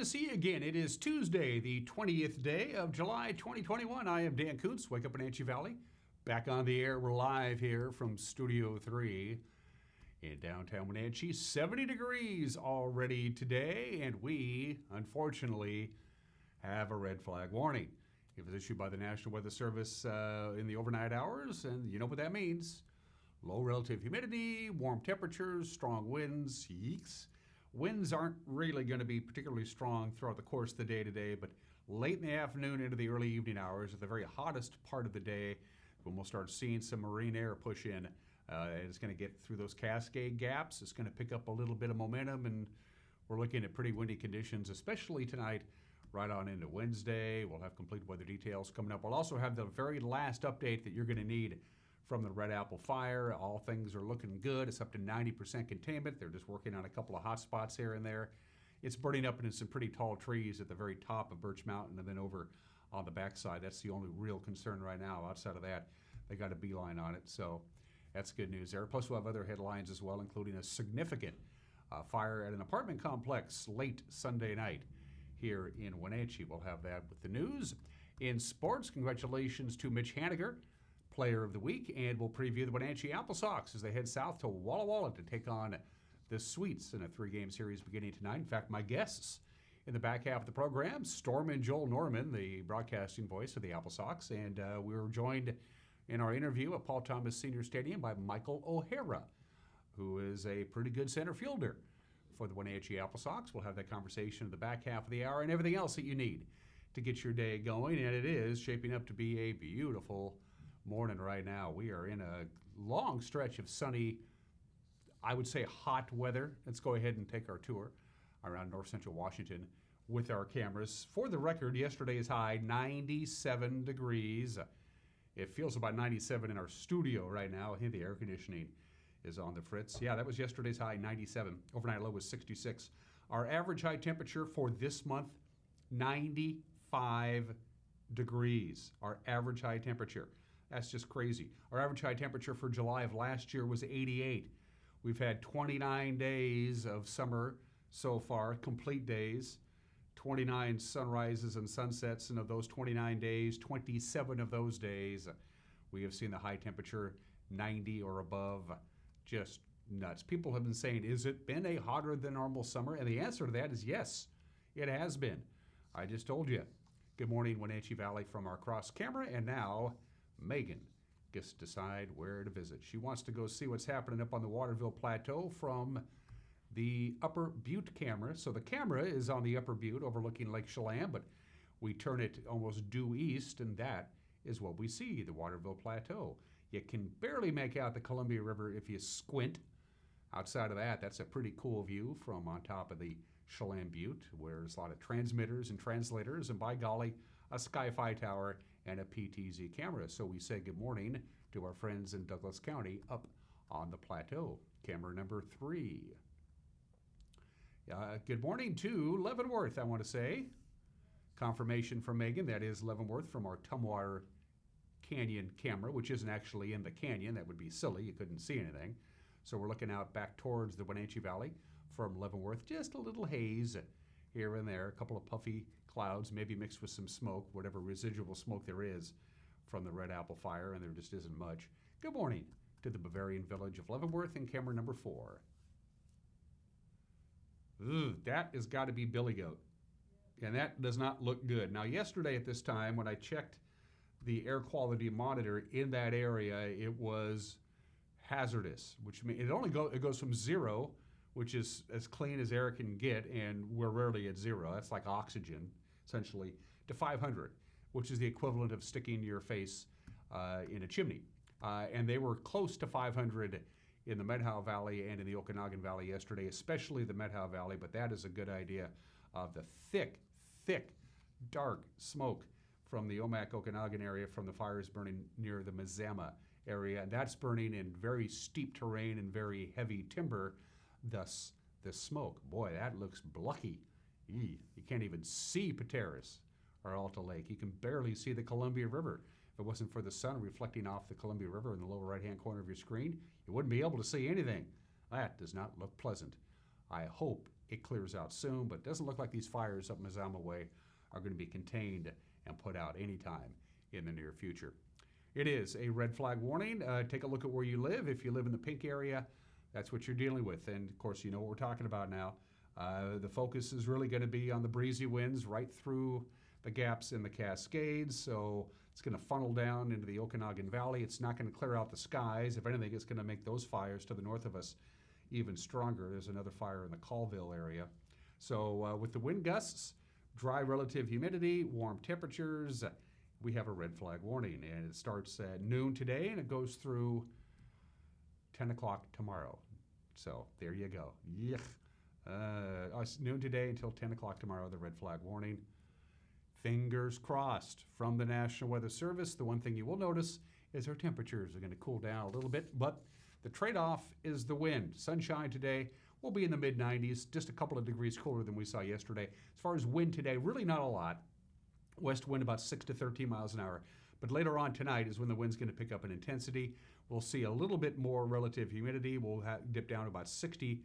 to see you again. It is Tuesday, the 20th day of July 2021. I am Dan Kuntz, Wake Up Wenatchee Valley. Back on the air, we're live here from Studio 3 in downtown Wenatchee. 70 degrees already today, and we, unfortunately, have a red flag warning. It was issued by the National Weather Service in the overnight hours, and you know what that means. Low relative humidity, warm temperatures, strong winds, yeeks. Winds aren't really going to be particularly strong throughout the course of the day today, but late in the afternoon into the early evening hours, at the very hottest part of the day, when we'll start seeing some marine air push in. It's going to get through those Cascade gaps. It's going to pick up a little bit of momentum, and we're looking at pretty windy conditions, especially tonight, right on into Wednesday. We'll have complete weather details coming up. We'll also have the very last update that you're going to need from the Red Apple fire. All things are looking good. It's up to 90% containment. They're just working on a couple of hot spots here and there. It's burning up into some pretty tall trees at the very top of Birch Mountain and then over on the backside. That's the only real concern right now. Outside of that, they got a beeline on it. So that's good news there. Plus, we'll have other headlines as well, including a significant fire at an apartment complex late Sunday night here in Wenatchee. We'll have that with the news. In sports, congratulations to Mitch Haniger, Player of the Week, and we'll preview the Wenatchee AppleSox as they head south to Walla Walla to take on the Sweets in a 3-game series beginning tonight. In fact, my guests in the back half of the program, Storm and Joel Norman, the broadcasting voice of the AppleSox, and we were joined in our interview at Paul Thomas Senior Stadium by Michael O'Hara, who is a pretty good center fielder for the Wenatchee AppleSox. We'll have that conversation in the back half of the hour and everything else that you need to get your day going, and it is shaping up to be a beautiful morning right now. We are in a long stretch of sunny, I would say hot weather. Let's go ahead and take our tour around north central Washington with our cameras. For the record, yesterday's high, 97 degrees. It feels about 97 in our studio right now. I think the air conditioning is on the fritz. Yeah, that was yesterday's high, 97. Overnight low was 66. Our average high temperature for this month, 95 degrees. Our average high temperature. That's just crazy. Our average high temperature for July of last year was 88. We've had 29 days of summer so far, complete days, 29 sunrises and sunsets, and of those 29 days, 27 of those days, we have seen the high temperature 90 or above. Just nuts. People have been saying, is it been a hotter than normal summer? And the answer to that is yes, it has been. I just told you. Good morning, Wenatchee Valley, from our cross camera, and now Megan gets to decide where to visit. She wants to go see what's happening up on the Waterville Plateau from the Upper Butte camera. So the camera is on the Upper Butte overlooking Lake Chelan, but we turn it almost due east, and that is what we see, the Waterville Plateau. You can barely make out the Columbia River if you squint. Outside of that, that's a pretty cool view from on top of the Chelan Butte, where there's a lot of transmitters and translators, and by golly, a Sky-Fi tower and a PTZ camera. So we say good morning to our friends in Douglas County up on the plateau. Camera number 3. Good morning to Leavenworth, I want to say. Confirmation from Megan, that is Leavenworth from our Tumwater Canyon camera, which isn't actually in the canyon. That would be silly. You couldn't see anything. So we're looking out back towards the Wenatchee Valley from Leavenworth. Just a little haze here and there, a couple of puffy clouds, maybe mixed with some smoke, whatever residual smoke there is from the Red Apple fire, and there just isn't much. Good morning to the Bavarian village of Leavenworth in camera number 4. Ooh, that has got to be billy goat, and that does not look good. Now, yesterday at this time, when I checked the air quality monitor in that area, it was hazardous, which means it goes from 0, which is as clean as air can get, and we're rarely at 0. That's like oxygen, essentially, to 500, which is the equivalent of sticking your face in a chimney. And they were close to 500 in the Medhow Valley and in the Okanagan Valley yesterday, especially the Medhow Valley, but that is a good idea of the thick, dark smoke from the Omak Okanagan area from the fires burning near the Mazama area. And that's burning in very steep terrain and very heavy timber, thus the smoke. Boy, that looks blucky. You can't even see Pateros or Alta Lake. You can barely see the Columbia River. If it wasn't for the sun reflecting off the Columbia River in the lower right-hand corner of your screen, you wouldn't be able to see anything. That does not look pleasant. I hope it clears out soon, but it doesn't look like these fires up Mazama Way are going to be contained and put out anytime in the near future. It is a red flag warning. Take a look at where you live. If you live in the pink area, that's what you're dealing with. And of course, you know what we're talking about now. The focus is really going to be on the breezy winds right through the gaps in the Cascades. So it's going to funnel down into the Okanagan Valley. It's not going to clear out the skies. If anything, it's going to make those fires to the north of us even stronger. There's another fire in the Colville area. So with the wind gusts, dry relative humidity, warm temperatures, we have a red flag warning. And it starts at noon today and it goes through 10 o'clock tomorrow. So there you go. Yuck. It's noon today until 10 o'clock tomorrow, the red flag warning. Fingers crossed from the National Weather Service. The one thing you will notice is our temperatures are going to cool down a little bit, but the trade-off is the wind. Sunshine today will be in the mid-90s, just a couple of degrees cooler than we saw yesterday. As far as wind today, really not a lot. West wind about 6 to 13 miles an hour. But later on tonight is when the wind's going to pick up in intensity. We'll see a little bit more relative humidity. We'll dip down to about 60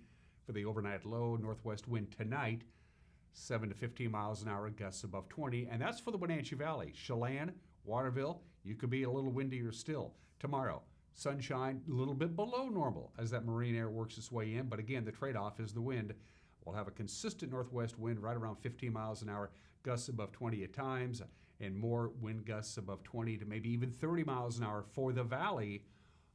for the overnight low. Northwest wind tonight, 7 to 15 miles an hour, gusts above 20. And that's for the Wenatchee Valley. Chelan, Waterville, you could be a little windier still. Tomorrow, sunshine, a little bit below normal as that marine air works its way in. But again, the trade-off is the wind. We'll have a consistent northwest wind right around 15 miles an hour, gusts above 20 at times, and more wind gusts above 20 to maybe even 30 miles an hour for the valley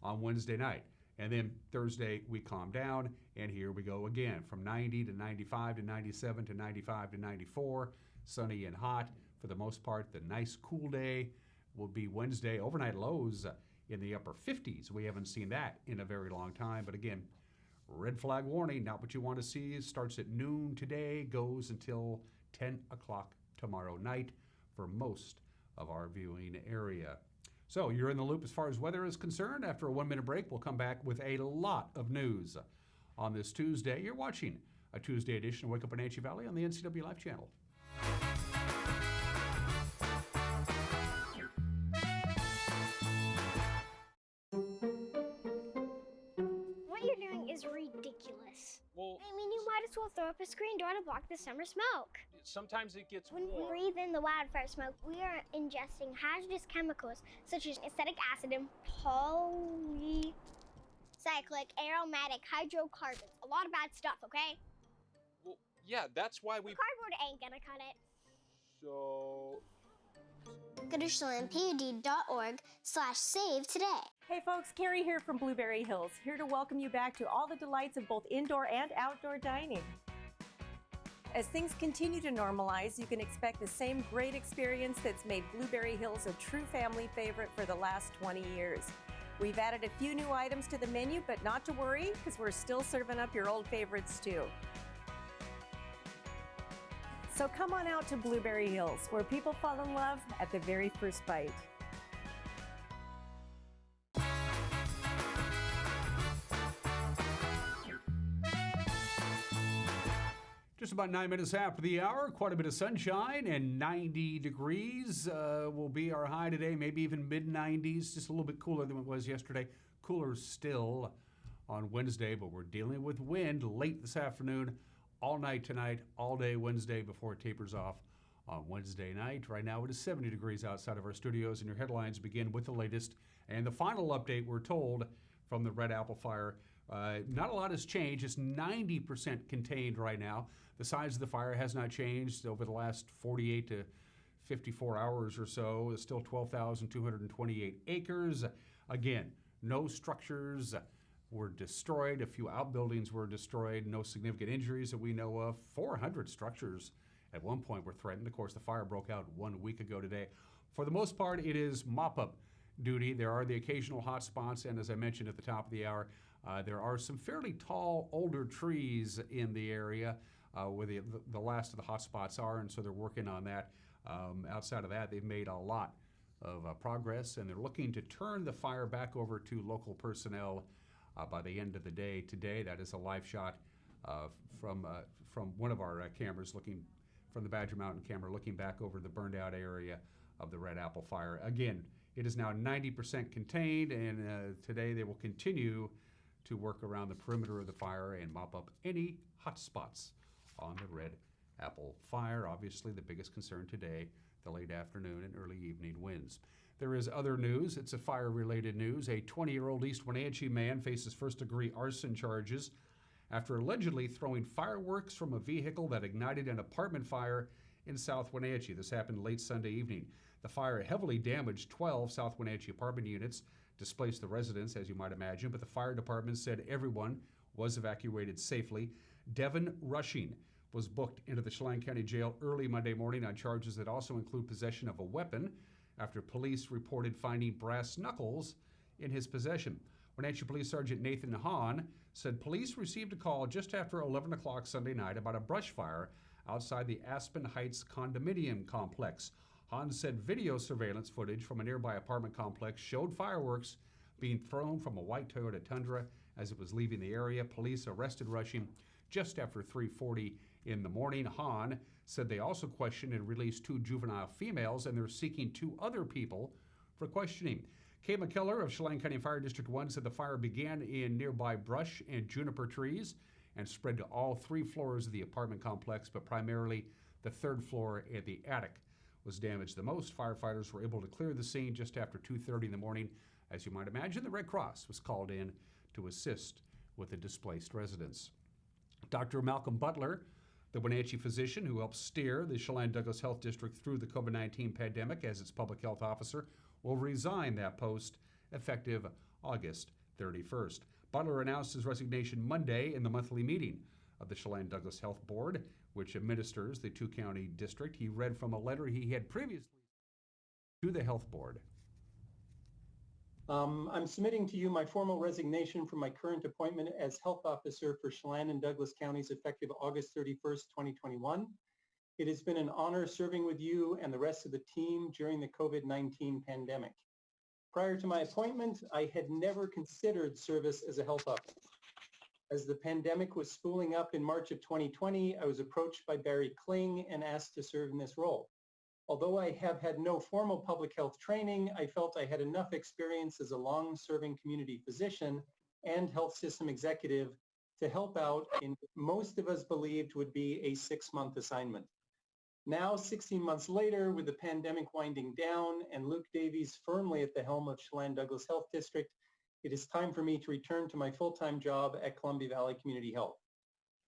on Wednesday night. And then Thursday, we calm down, and here we go again from 90 to 95 to 97 to 95 to 94, sunny and hot for the most part. The nice cool day will be Wednesday. Overnight lows in the upper 50s. We haven't seen that in a very long time, but again, red flag warning, not what you want to see. It starts at noon today, goes until 10 o'clock tomorrow night for most of our viewing area. So you're in the loop as far as weather is concerned. After a 1-minute break, we'll come back with a lot of news on this Tuesday. You're watching a Tuesday edition of Wake Up Wenatchee Valley on the NCW Live channel. What you're doing is ridiculous. Well, I mean, you might as well throw up a screen door to block the summer smoke. sometimes it gets When we warm. breathe in the wildfire smoke, we are ingesting hazardous chemicals such as acetic acid and polycyclic aromatic hydrocarbons. A lot of bad stuff, okay? Well, yeah, that's why we... Cardboard ain't gonna cut it. So... Go to ChelanPUD.org/save today. Hey folks, Carrie here from Blueberry Hills, here to welcome you back to all the delights of both indoor and outdoor dining. As things continue to normalize, you can expect the same great experience that's made Blueberry Hills a true family favorite for the last 20 years. We've added a few new items to the menu, but not to worry, because we're still serving up your old favorites too. So come on out to Blueberry Hills, where people fall in love at the very first bite. Just about 9 minutes after the hour, quite a bit of sunshine and 90 degrees will be our high today, maybe even mid-90s, just a little bit cooler than it was yesterday. Cooler still on Wednesday, but we're dealing with wind late this afternoon, all night tonight, all day Wednesday before it tapers off on Wednesday night. Right now it is 70 degrees outside of our studios, and your headlines begin with the latest and the final update, we're told, from the Red Apple Fire. Not a lot has changed. It's 90% contained right now. The size of the fire has not changed over the last 48 to 54 hours or so. It's still 12,228 acres. Again, no structures were destroyed. A few outbuildings were destroyed. No significant injuries that we know of. 400 structures at one point were threatened. Of course, the fire broke out 1 week ago today. For the most part, it is mop-up duty. There are the occasional hot spots, and as I mentioned at the top of the hour, there are some fairly tall, older trees in the area where the last of the hot spots are, and so they're working on that. Outside of that, they've made a lot of progress, and they're looking to turn the fire back over to local personnel by the end of the day today. That is a live shot from one of our cameras, looking from the Badger Mountain camera, looking back over the burned out area of the Red Apple Fire. Again, it is now 90% contained, and today they will continue to work around the perimeter of the fire and mop up any hot spots on the Red Apple fire. Obviously, the biggest concern today, the late afternoon and early evening winds. There is other news. It's a fire-related news. A 20-year-old East Wenatchee man faces first-degree arson charges after allegedly throwing fireworks from a vehicle that ignited an apartment fire in South Wenatchee. This happened late Sunday evening. The fire heavily damaged 12 South Wenatchee apartment units, displaced the residents, as you might imagine, but the fire department said everyone was evacuated safely. Devin Rushing was booked into the Chelan County Jail early Monday morning on charges that also include possession of a weapon after police reported finding brass knuckles in his possession. Wenatchee Police Sergeant Nathan Hahn said police received a call just after 11 o'clock Sunday night about a brush fire outside the Aspen Heights condominium complex. Hahn said video surveillance footage from a nearby apartment complex showed fireworks being thrown from a white Toyota Tundra as it was leaving the area. Police arrested Rushing just after 3:40 in the morning. Hahn said they also questioned and released 2 juvenile females, and they're seeking 2 other people for questioning. Kay McKellar of Chelan County Fire District 1 said the fire began in nearby brush and juniper trees and spread to all 3 floors of the apartment complex, but primarily the 3rd floor and the attic was damaged the most. Firefighters were able to clear the scene just after 2:30 in the morning. As you might imagine, the Red Cross was called in to assist with the displaced residents. Dr. Malcolm Butler, the Wenatchee physician who helped steer the Chelan-Douglas Health District through the COVID-19 pandemic as its public health officer, will resign that post effective August 31st. Butler announced his resignation Monday in the monthly meeting of the Chelan-Douglas Health Board, which administers the 2-county district. He read from a letter he had previously to the health board. I'm submitting to you my formal resignation from my current appointment as health officer for Chelan and Douglas counties effective August 31st, 2021. It has been an honor serving with you and the rest of the team during the COVID-19 pandemic. Prior to my appointment, I had never considered service as a health officer. As the pandemic was spooling up in March of 2020, I was approached by Barry Kling and asked to serve in this role. Although I have had no formal public health training, I felt I had enough experience as a long-serving community physician and health system executive to help out in what most of us believed would be a 6-month assignment. Now, 16 months later, with the pandemic winding down and Luke Davies firmly at the helm of Chelan-Douglas Health District, it is time for me to return to my full-time job at Columbia Valley Community Health.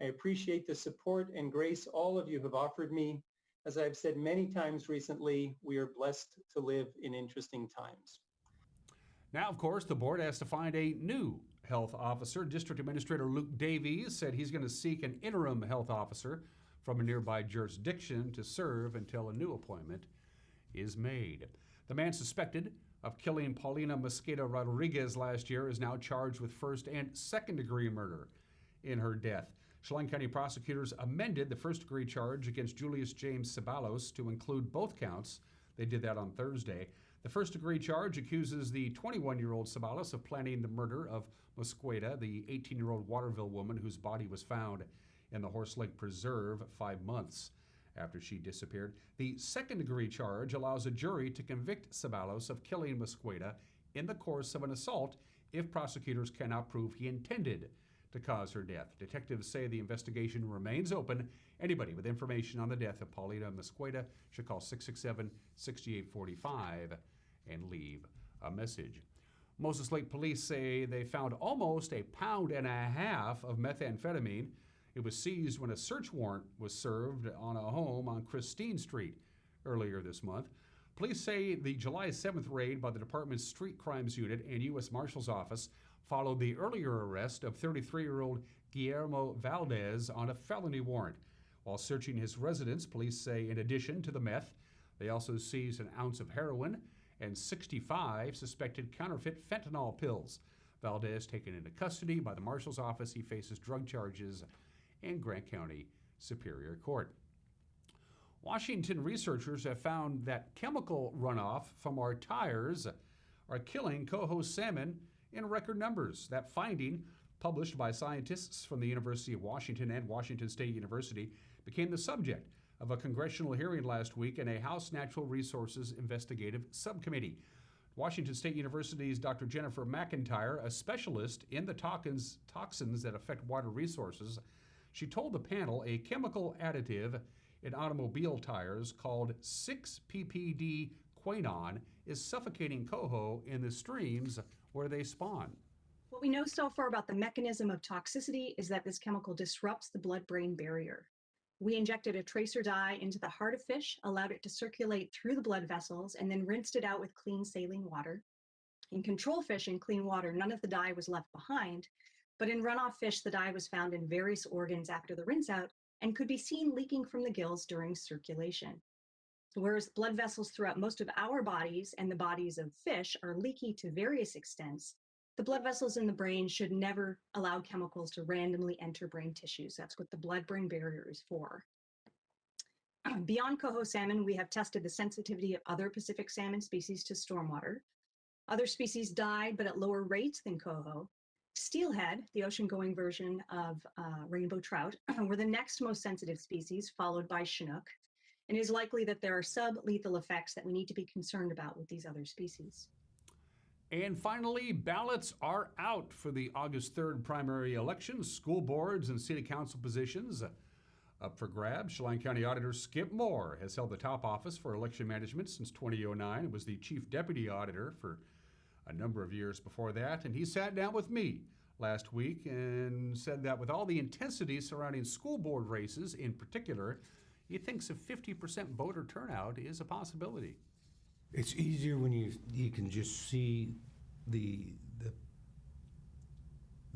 I appreciate the support and grace all of you have offered me. As I've said many times recently, we are blessed to live in interesting times. Now, of course, the board has to find a new health officer. District Administrator Luke Davies said he's going to seek an interim health officer from a nearby jurisdiction to serve until a new appointment is made. The man suspected of killing Paulina Mosqueda Rodriguez last year is now charged with 1st and 2nd degree murder in her death. Chelan County prosecutors amended the 1st degree charge against Julius James Ceballos to include both counts. They did that on Thursday. The 1st degree charge accuses the 21-year-old Ceballos of planning the murder of Mosqueda, the 18-year-old Waterville woman whose body was found in the Horse Lake Preserve 5 months after she disappeared. The 2nd degree charge allows a jury to convict Ceballos of killing Mosqueda in the course of an assault if prosecutors cannot prove he intended to cause her death. Detectives say the investigation remains open. Anybody with information on the death of Paulina Mosqueda should call 667-6845 and leave a message. Moses Lake police say they found almost 1.5 pounds of methamphetamine. It was seized when a search warrant was served on a home on Christine Street earlier this month. Police say the July 7th raid by the department's Street Crimes Unit and U.S. Marshal's Office followed the earlier arrest of 33-year-old Guillermo Valdez on a felony warrant. While searching his residence, police say in addition to the meth, they also seized an ounce of heroin and 65 suspected counterfeit fentanyl pills. Valdez taken into custody by the Marshal's Office. He faces drug charges in Grant County Superior Court. Washington researchers have found that chemical runoff from our tires are killing coho salmon in record numbers. That finding, published by scientists from the University of Washington and Washington State University, became the subject of a congressional hearing last week in a House Natural Resources Investigative Subcommittee. Washington State University's Dr. Jennifer McIntyre, a specialist in the toxins that affect water resources, She told the panel a chemical additive in automobile tires called 6-ppd quinone is suffocating coho in the streams where they spawn. What we know so far about the mechanism of toxicity is that this chemical disrupts the blood-brain barrier. We injected a tracer dye into the heart of fish, allowed it to circulate through the blood vessels, and then rinsed it out with clean saline water. In control fish in clean water, none of the dye was left behind, but in runoff fish, the dye was found in various organs after the rinse out and could be seen leaking from the gills during circulation. Whereas blood vessels throughout most of our bodies and the bodies of fish are leaky to various extents, the blood vessels in the brain should never allow chemicals to randomly enter brain tissues. That's what the blood-brain barrier is for. Beyond coho salmon, we have tested the sensitivity of other Pacific salmon species to stormwater. Other species died, but at lower rates than coho. Steelhead, the ocean-going version of rainbow trout, were the next most sensitive species, followed by Chinook. And it is likely that there are sub-lethal effects that we need to be concerned about with these other species. And finally, ballots are out for the August 3rd primary elections. School boards and city council positions up for grabs. Chelan County Auditor Skip Moore has held the top office for election management since 2009 and was the chief deputy auditor for a number of years before that. And he sat down with me last week and said that with all the intensity surrounding school board races in particular, he thinks a 50% voter turnout is a possibility. It's easier when you can just see the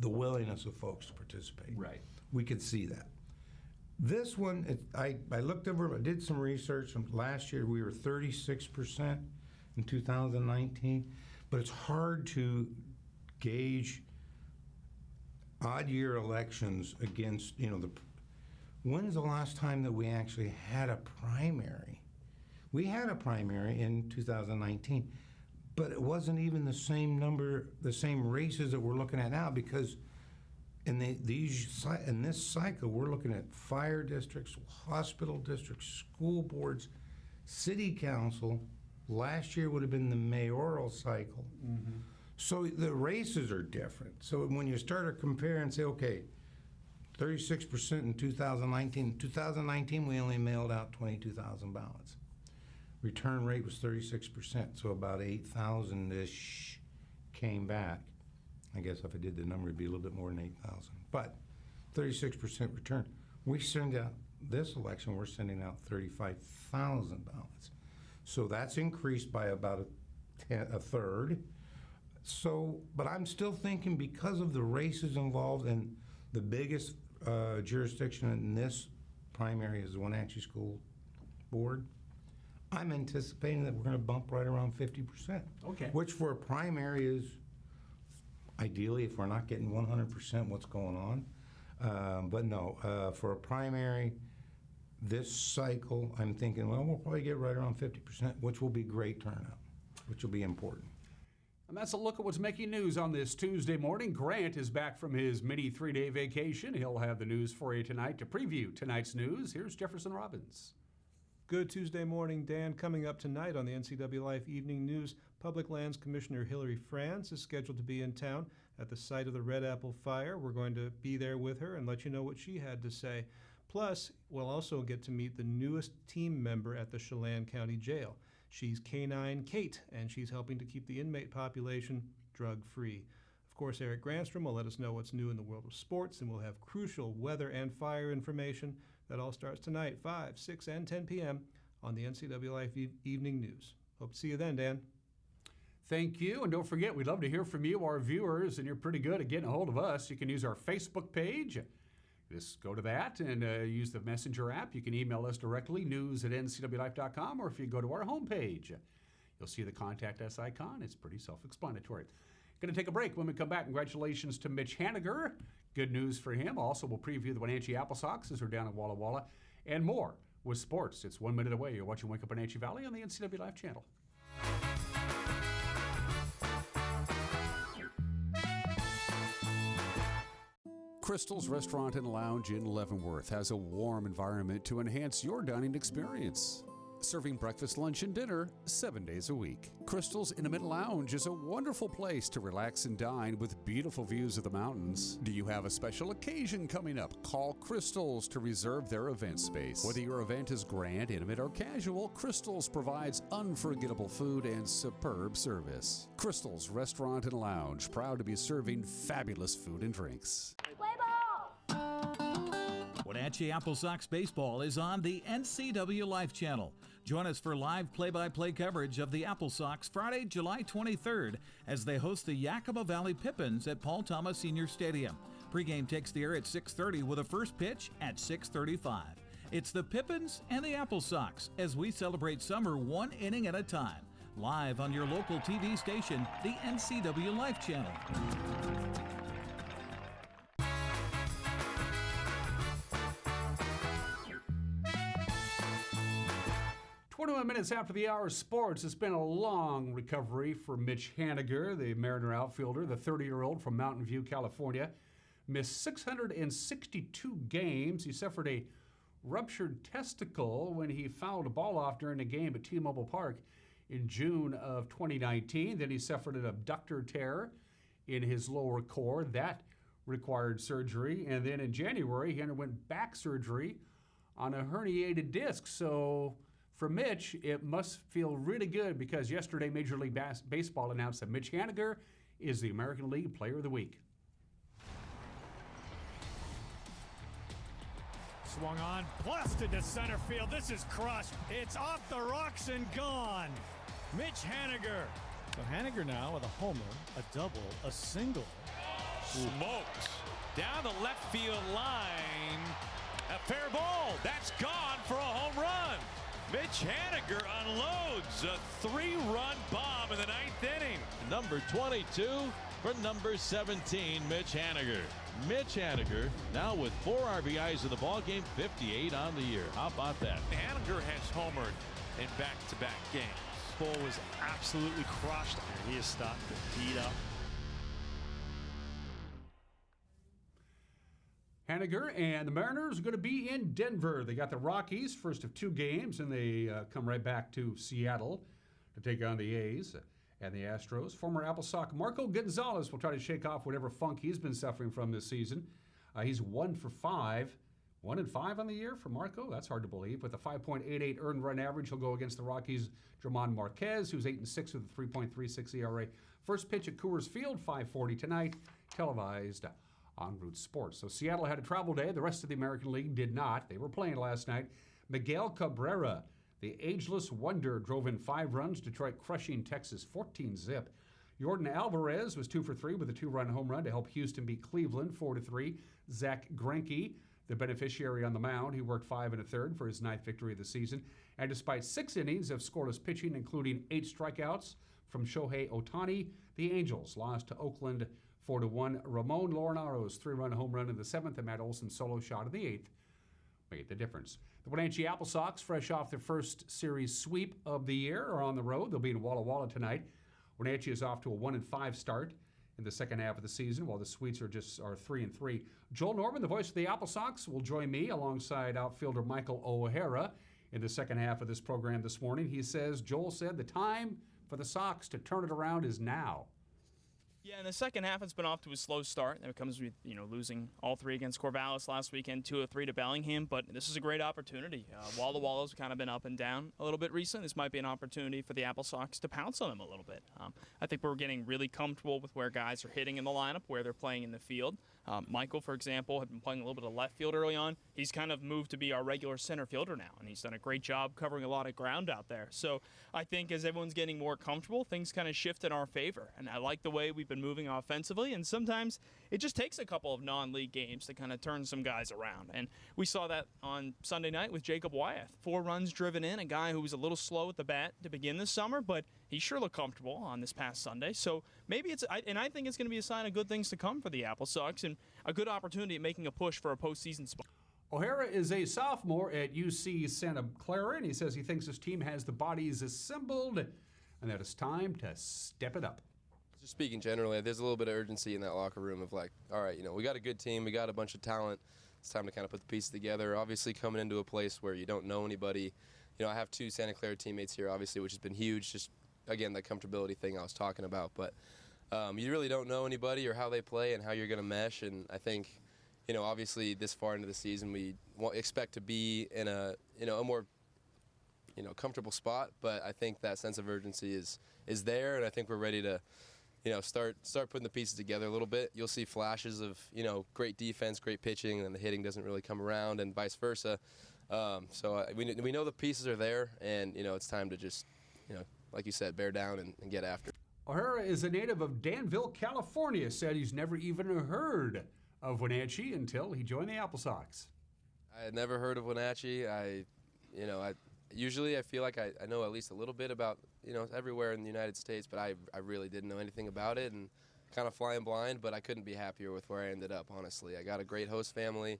willingness of folks to participate. Right. We could see that. This one, I looked over, I did some research. Last year we were 36% in 2019, but it's hard to gauge odd year elections against, when's the last time that we actually had a primary? We had a primary in 2019, but it wasn't even the same number, the same races that we're looking at now, because in this cycle, we're looking at fire districts, hospital districts, school boards, city council. Last year would have been the mayoral cycle. Mm-hmm. So the races are different. So when you start to compare and say, okay, 36% in 2019. In 2019, we only mailed out 22,000 ballots. Return rate was 36%, so about 8,000-ish came back. I guess if I did the number, it'd be a little bit more than 8,000. But 36% return. We send out, this election, we're sending out 35,000 ballots. So that's increased by about a third. So, but I'm still thinking because of the races involved and the biggest jurisdiction in this primary is the Wenatchee School Board, I'm anticipating that we're going to bump right around 50%. Okay. Which for a primary is ideally, if we're not getting 100% what's going on. But no, for a primary, this cycle, I'm thinking, well, we'll probably get right around 50%, which will be great turnout, which will be important. And that's a look at what's making news on this Tuesday morning. Grant is back from his mini 3-day vacation. He'll have the news for you tonight. To preview tonight's news, here's Jefferson Robbins. Good Tuesday morning, Dan. Coming up tonight on the NCW Life Evening News, Public Lands Commissioner Hillary France is scheduled to be in town at the site of the Red Apple Fire. We're going to be there with her and let you know what she had to say. Plus, we'll also get to meet the newest team member at the Chelan County Jail. She's Canine Kate, and she's helping to keep the inmate population drug-free. Of course, Eric Granstrom will let us know what's new in the world of sports, and we'll have crucial weather and fire information. That all starts tonight, 5, 6, and 10 p.m. on the NCW Life Evening News. Hope to see you then, Dan. Thank you, and don't forget, we'd love to hear from you, our viewers, and you're pretty good at getting a hold of us. You can use our Facebook page. Just go to that and use the Messenger app. You can email us directly, news@ncwlife.com, or if you go to our homepage, you'll see the Contact Us icon. It's pretty self-explanatory. Going to take a break. When we come back, congratulations to Mitch Haniger. Good news for him. Also, we'll preview the Wenatchee AppleSox as we're down in Walla Walla, and more with sports. It's 1 minute away. You're watching Wake Up Wenatchee Valley on the NCW Life channel. Crystal's Restaurant and Lounge in Leavenworth has a warm environment to enhance your dining experience. serving breakfast, lunch, and dinner 7 days a week. Crystal's Intimate Lounge is a wonderful place to relax and dine with beautiful views of the mountains. Do you have a special occasion coming up? Call Crystal's to reserve their event space. Whether your event is grand, intimate, or casual, Crystal's provides unforgettable food and superb service. Crystal's Restaurant and Lounge, proud to be serving fabulous food and drinks. Wenatchee AppleSox baseball is on the NCW Life Channel. Join us for live play-by-play coverage of the AppleSox Friday, July 23rd as they host the Yakima Valley Pippins at Paul Thomas Senior Stadium. Pre-game takes the air at 6:30 with a first pitch at 6:35. It's the Pippins and the AppleSox as we celebrate summer one inning at a time. Live on your local TV station, the NCW Life Channel. 21 minutes after the hour of sports, it's been a long recovery for Mitch Haniger, the Mariner outfielder, the 30-year-old from Mountain View, California. Missed 662 games. He suffered a ruptured testicle when he fouled a ball off during a game at T-Mobile Park in June of 2019. Then he suffered an abductor tear in his lower core. That required surgery. And then in January, he underwent back surgery on a herniated disc. So for Mitch, it must feel really good because yesterday Major League Baseball announced that Mitch Haniger is the American League Player of the Week. Swung on, blasted to center field. This is crushed. It's off the rocks and gone. Mitch Haniger. So Haniger now with a homer, a double, a single. Smoked down the left field line. A fair ball. That's gone for a home run. Mitch Haniger unloads a three-run bomb in the ninth inning. Number 22 for number 17, Mitch Haniger. Mitch Haniger now with 4 RBIs in the ballgame, 58 on the year. How about that? Haniger has homered in back-to-back games. Ball was absolutely crushed, and he is starting to heat up. Haniger and the Mariners are going to be in Denver. They got the Rockies, first of 2 games, and they come right back to Seattle to take on the A's and the Astros. Former AppleSox Marco Gonzalez will try to shake off whatever funk he's been suffering from this season. He's 1 for 5. 1 and 5 on the year for Marco. That's hard to believe. With a 5.88 earned run average, he'll go against the Rockies' German Marquez, who's 8 and 6 with a 3.36 ERA. First pitch at Coors Field, 5:40 tonight, televised on Root Sports. So Seattle had a travel day. The rest of the American League did not. They were playing last night. Miguel Cabrera, the ageless wonder, drove in 5 runs. Detroit crushing Texas 14-zip. Jordan Alvarez was 2 for 3 with a 2-run home run to help Houston beat Cleveland 4-3. Zach Greinke, the beneficiary on the mound, he worked 5 1/3 for his 9th victory of the season. And despite 6 innings of scoreless pitching, including 8 strikeouts from Shohei Ohtani, the Angels lost to Oakland 4-1. Ramon Laureano's 3-run home run in the 7th and Matt Olson's solo shot in the 8th made the difference. The Wenatchee AppleSox, fresh off their first series sweep of the year, are on the road. They'll be in Walla Walla tonight. Wenatchee is off to a 1-5 start in the second half of the season, while the Sweets are 3-3. Joel Norman, the voice of the AppleSox, will join me alongside outfielder Michael O'Hara in the second half of this program this morning. Joel said the time for the Sox to turn it around is now. Yeah, in the second half, it's been off to a slow start. That comes with, losing all 3 against Corvallis last weekend, 2 of 3 to Bellingham. But this is a great opportunity. Walla Walla's kind of been up and down a little bit recently. This might be an opportunity for the AppleSox to pounce on them a little bit. I think we're getting really comfortable with where guys are hitting in the lineup, where they're playing in the field. Michael, for example, had been playing a little bit of left field early on. He's kind of moved to be our regular center fielder now, and he's done a great job covering a lot of ground out there. So I think as everyone's getting more comfortable, things kind of shift in our favor. And I like the way we've been moving offensively, and sometimes it just takes a couple of non-league games to kind of turn some guys around. And we saw that on Sunday night with Jacob Wyeth. 4 runs driven in, a guy who was a little slow at the bat to begin this summer, but he sure looked comfortable on this past Sunday. So maybe I think it's going to be a sign of good things to come for the AppleSox and a good opportunity at making a push for a postseason spot. O'Hara is a sophomore at UC Santa Clara, and he says he thinks his team has the bodies assembled and that it's time to step it up. Just speaking generally, there's a little bit of urgency in that locker room of like, all right, we got a good team, we got a bunch of talent. It's time to kind of put the pieces together. Obviously, coming into a place where you don't know anybody, I have 2 Santa Clara teammates here, obviously, which has been huge. Just, again, that comfortability thing I was talking about. But you really don't know anybody or how they play and how you're going to mesh. And I think, obviously this far into the season, we expect to be in a more, comfortable spot. But I think that sense of urgency is there, and I think we're ready to, start putting the pieces together a little bit. You'll see flashes of, great defense, great pitching, and the hitting doesn't really come around, and vice versa. So we know the pieces are there, and, it's time to just, like you said, bear down and get after it. O'Hara is a native of Danville, California, said he's never even heard of Wenatchee until he joined the AppleSox. I had never heard of Wenatchee. Usually I feel like I know at least a little bit about, everywhere in the United States, but I really didn't know anything about it and kind of flying blind, but I couldn't be happier with where I ended up, honestly. I got a great host family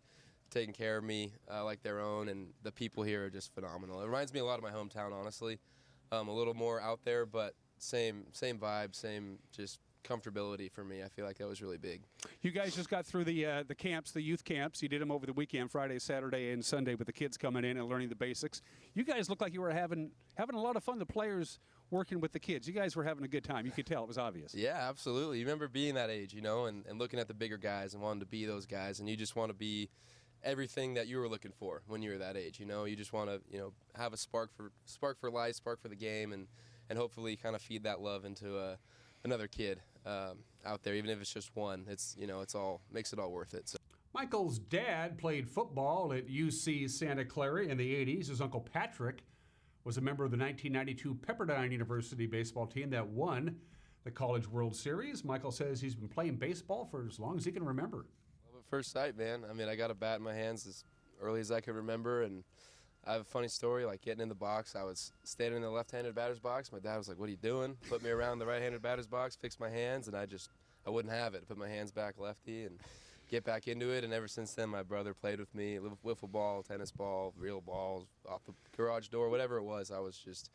taking care of me like their own, and the people here are just phenomenal. It reminds me a lot of my hometown, honestly. A little more out there, but same vibe, same just comfortability for me. I feel like that was really big. You guys just got through the camps, the youth camps. You did them over the weekend, Friday, Saturday, and Sunday, with the kids coming in and learning the basics. You guys look like you were having a lot of fun. The players working with the kids. You guys were having a good time. You could tell. It was obvious. Yeah, absolutely. You remember being that age, and looking at the bigger guys and wanting to be those guys, and you just want to be everything that you were looking for when you were that age. You just want to, have a spark for life, spark for the game, and hopefully kind of feed that love into another kid out there, even if it's just one. It's it's all makes it all worth it. So. Michael's dad played football at UC Santa Clara in the 80s. His uncle Patrick was a member of the 1992 Pepperdine University baseball team that won the College World Series. Michael says he's been playing baseball for as long as he can remember. Love at first sight, man. I mean, I got a bat in my hands as early as I could remember, and I have a funny story, like getting in the box. I was standing in the left-handed batter's box. My dad was like, "What are you doing?" Put me around the right-handed batter's box, fixed my hands, and I wouldn't have it. Put my hands back lefty and get back into it. And ever since then, my brother played with me, wiffle ball, tennis ball, real balls, off the garage door, whatever it was. I was just,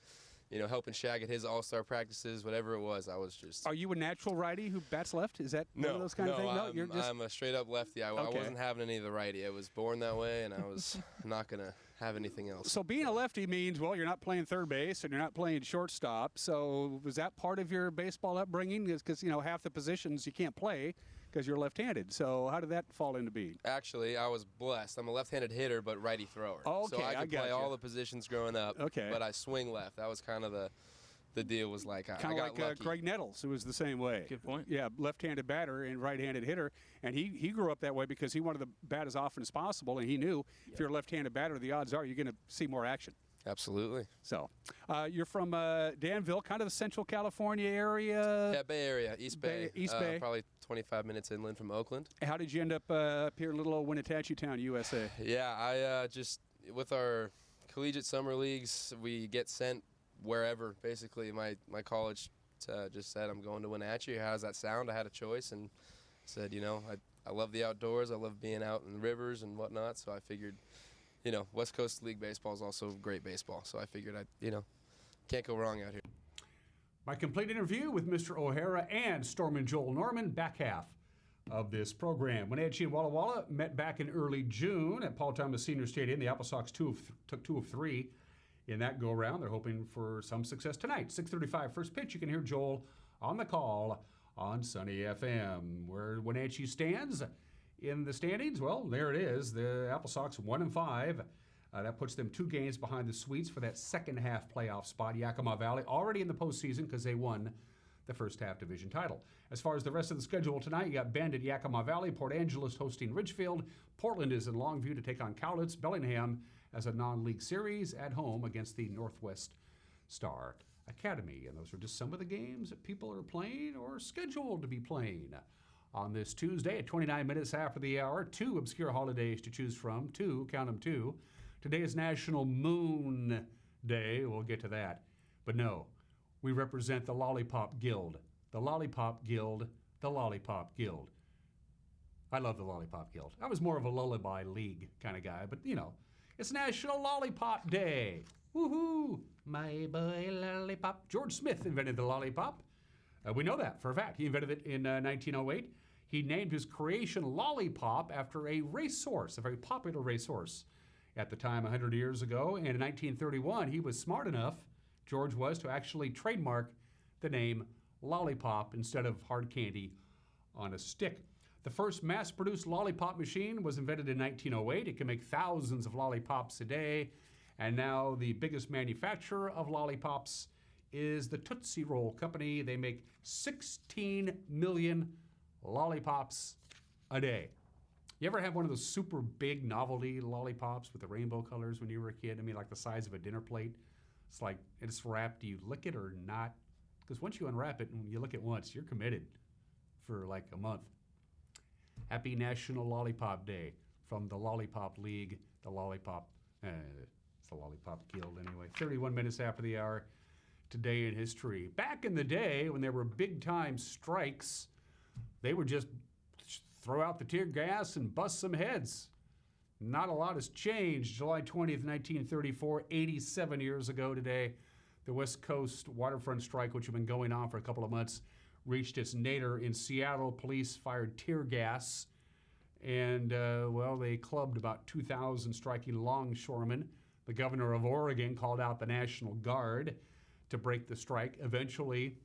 helping Shag at his all-star practices, whatever it was. I was just. Are you a natural righty who bats left? Is that one of those kind of things? No, you're just. I'm a straight-up lefty. I wasn't having any of the righty. I was born that way, and I was not going to have anything else. So being a lefty means, well, you're not playing third base and you're not playing shortstop. So was that part of your baseball upbringing? Because, half the positions you can't play because you're left-handed. So how did that fall into being? Actually, I was blessed. I'm a left-handed hitter, but righty thrower. Okay, so I could play all the positions growing up, okay. But I swing left. That was kind of the deal was like I got like Greg Nettles, who was the same way. Good point. Yeah, left-handed batter and right-handed hitter, and he grew up that way because he wanted to bat as often as possible, and he knew if you're a left-handed batter, the odds are you're going to see more action. Absolutely. So, you're from Danville, kind of the Central California area. Yeah, Bay Area, East Bay. East Bay. Probably 25 minutes inland from Oakland. How did you end up up here in little old Wenatchee town, USA? Yeah, I just with our collegiate summer leagues, we get sent wherever, basically. My college just said, I'm going to Wenatchee. How does that sound? I had a choice and said, I love the outdoors. I love being out in the rivers and whatnot. So I figured, West Coast League baseball is also great baseball. So I figured can't go wrong out here. My complete interview with Mr. O'Hara and Stormin' Joel Norman, back half of this program. Wenatchee and Walla Walla met back in early June at Paul Thomas Senior Stadium. The AppleSox took 2 of 3. In that go-around. They're hoping for some success tonight. 6:35 first pitch. You can hear Joel on the call on Sunny FM. Where Wenatchee stands in the standings, well, there it is. The AppleSox 1-5. That puts them 2 games behind the Sweets for that second half playoff spot. Yakima Valley already in the postseason because they won the first half division title. As far as the rest of the schedule tonight, you got Bend at Yakima Valley, Port Angeles hosting Ridgefield, Portland is in Longview to take on Cowlitz, Bellingham as a non-league series at home against the Northwest Star Academy. And those are just some of the games that people are playing or scheduled to be playing on this Tuesday at 29 minutes after the hour. 2 obscure holidays to choose from. 2, count them 2. Today is National Moon Day. We'll get to that. But no, we represent the Lollipop Guild. The Lollipop Guild. The Lollipop Guild. I love the Lollipop Guild. I was more of a Lullaby League kind of guy, but it's National Lollipop Day. Woohoo! My boy lollipop. George Smith invented the lollipop. We know that for a fact. He invented it in 1908. He named his creation Lollipop after a racehorse, a very popular racehorse at the time 100 years ago. And in 1931, he was smart enough, George was, to actually trademark the name lollipop instead of hard candy on a stick. The first mass-produced lollipop machine was invented in 1908. It can make thousands of lollipops a day. And now the biggest manufacturer of lollipops is the Tootsie Roll Company. They make 16 million lollipops a day. You ever have one of those super big novelty lollipops with the rainbow colors when you were a kid? I mean, like the size of a dinner plate. It's like, it's wrapped. Do you lick it or not? Because once you unwrap it and you lick it once, you're committed for like a month. Happy National Lollipop Day from the Lollipop League, the Lollipop, it's the Lollipop Guild anyway. 31 minutes after the hour, today in history. Back in the day when there were big time strikes, they would just throw out the tear gas and bust some heads. Not a lot has changed. July 20th, 1934, 87 years ago today, the West Coast waterfront strike, which had been going on for a couple of months, reached its nadir in Seattle. Police fired tear gas, and, they clubbed about 2,000 striking longshoremen. The governor of Oregon called out the National Guard to break the strike. Eventually,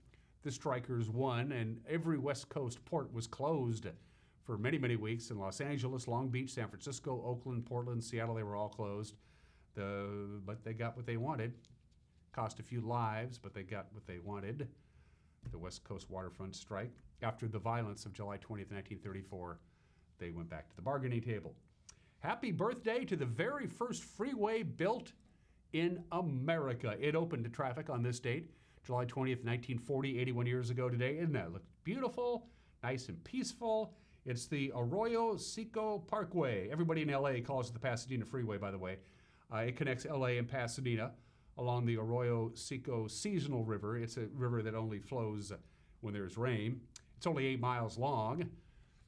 the strikers won, and every West Coast port was closed for many, many weeks. In Los Angeles, Long Beach, San Francisco, Oakland, Portland, Seattle, they were all closed. But they got what they wanted. Cost a few lives, but they got what they wanted. The West Coast waterfront strike. After the violence of July 20th, 1934, they went back to the bargaining table. Happy birthday to the very first freeway built in America. It opened to traffic on this date, July 20th, 1940, 81 years ago today. Isn't that look beautiful, nice and peaceful? It's the Arroyo Seco Parkway. Everybody in LA calls it the Pasadena Freeway, by the way. It connects LA and Pasadena along the Arroyo Seco seasonal river. It's a river that only flows when there's rain. It's only 8 miles long.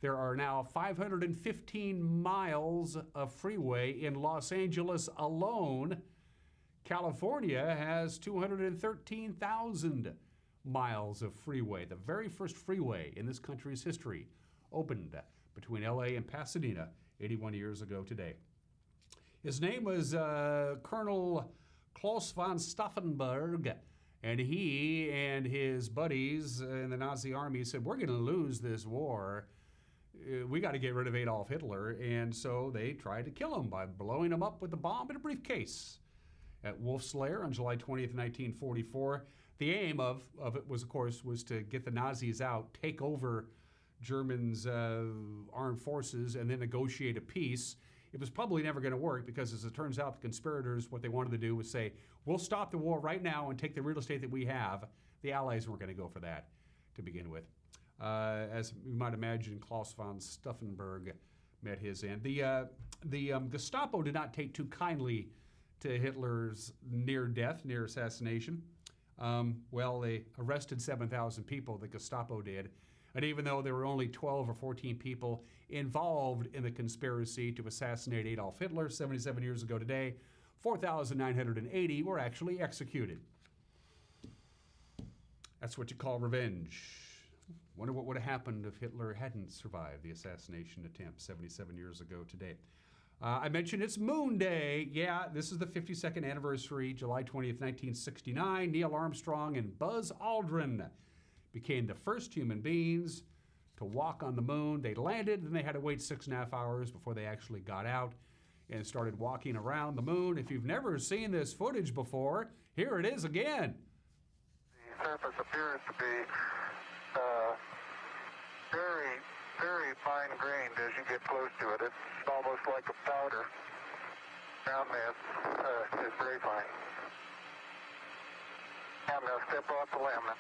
There are now 515 miles of freeway in Los Angeles alone. California has 213,000 miles of freeway. The very first freeway in this country's history opened between LA and Pasadena 81 years ago today. His name was Colonel Klaus von Stauffenberg, and he and his buddies in the Nazi army said, we're going to lose this war. We got to get rid of Adolf Hitler. And so they tried to kill him by blowing him up with a bomb in a briefcase at Wolf's Lair on July 20th, 1944. The aim of it was, of course, was to get the Nazis out, take over Germans' armed forces, and then negotiate a peace. It was probably never going to work because, as it turns out, the conspirators, what they wanted to do was say, we'll stop the war right now and take the real estate that we have. The Allies weren't going to go for that to begin with. As you might imagine, Klaus von Stauffenberg met his end. The Gestapo did not take too kindly to Hitler's near assassination. They arrested 7,000 people, the Gestapo did. And even though there were only 12 or 14 people involved in the conspiracy to assassinate Adolf Hitler 77 years ago today, 4,980 were actually executed. That's what you call revenge. Wonder what would have happened if Hitler hadn't survived the assassination attempt 77 years ago today. I mentioned it's Moon Day. Yeah, this is the 52nd anniversary, July 20th, 1969. Neil Armstrong and Buzz Aldrin became the first human beings to walk on the moon. They landed, and they had to wait 6.5 hours before they actually got out and started walking around the moon. If you've never seen this footage before, here it is again. The surface appears to be very, very fine-grained as you get close to it. It's almost like a powder. Down there, it's very fine. I'm going to step off the limb.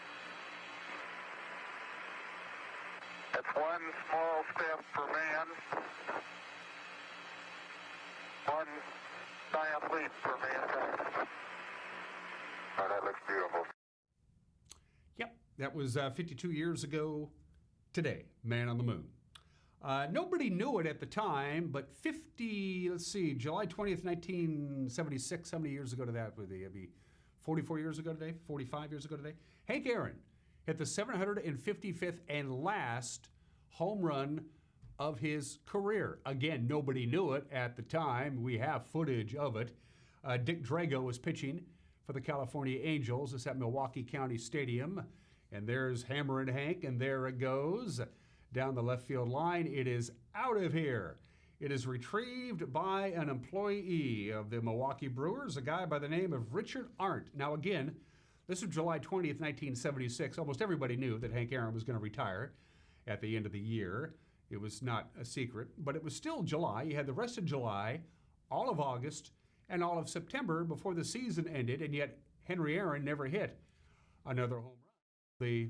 That's one small step for man, one giant leap for mankind. Oh, that looks beautiful. Yep, that was 52 years ago today, man on the moon. Nobody knew it at the time, but July 20th, 1976, how many years ago to that would it be? 44 years ago today? 45 years ago today? Hank Aaron hit the 755th and last home run of his career. Again, nobody knew it at the time. We have footage of it. Dick Drago was pitching for the California Angels. It's at Milwaukee County Stadium. And there's Hammerin' Hank, and there it goes. Down the left field line, it is out of here. It is retrieved by an employee of the Milwaukee Brewers, a guy by the name of Richard Arndt. Now again, this was July 20th, 1976. Almost everybody knew that Hank Aaron was going to retire at the end of the year. It was not a secret, but it was still July. You had the rest of July, all of August, and all of September before the season ended, and yet Henry Aaron never hit another home run.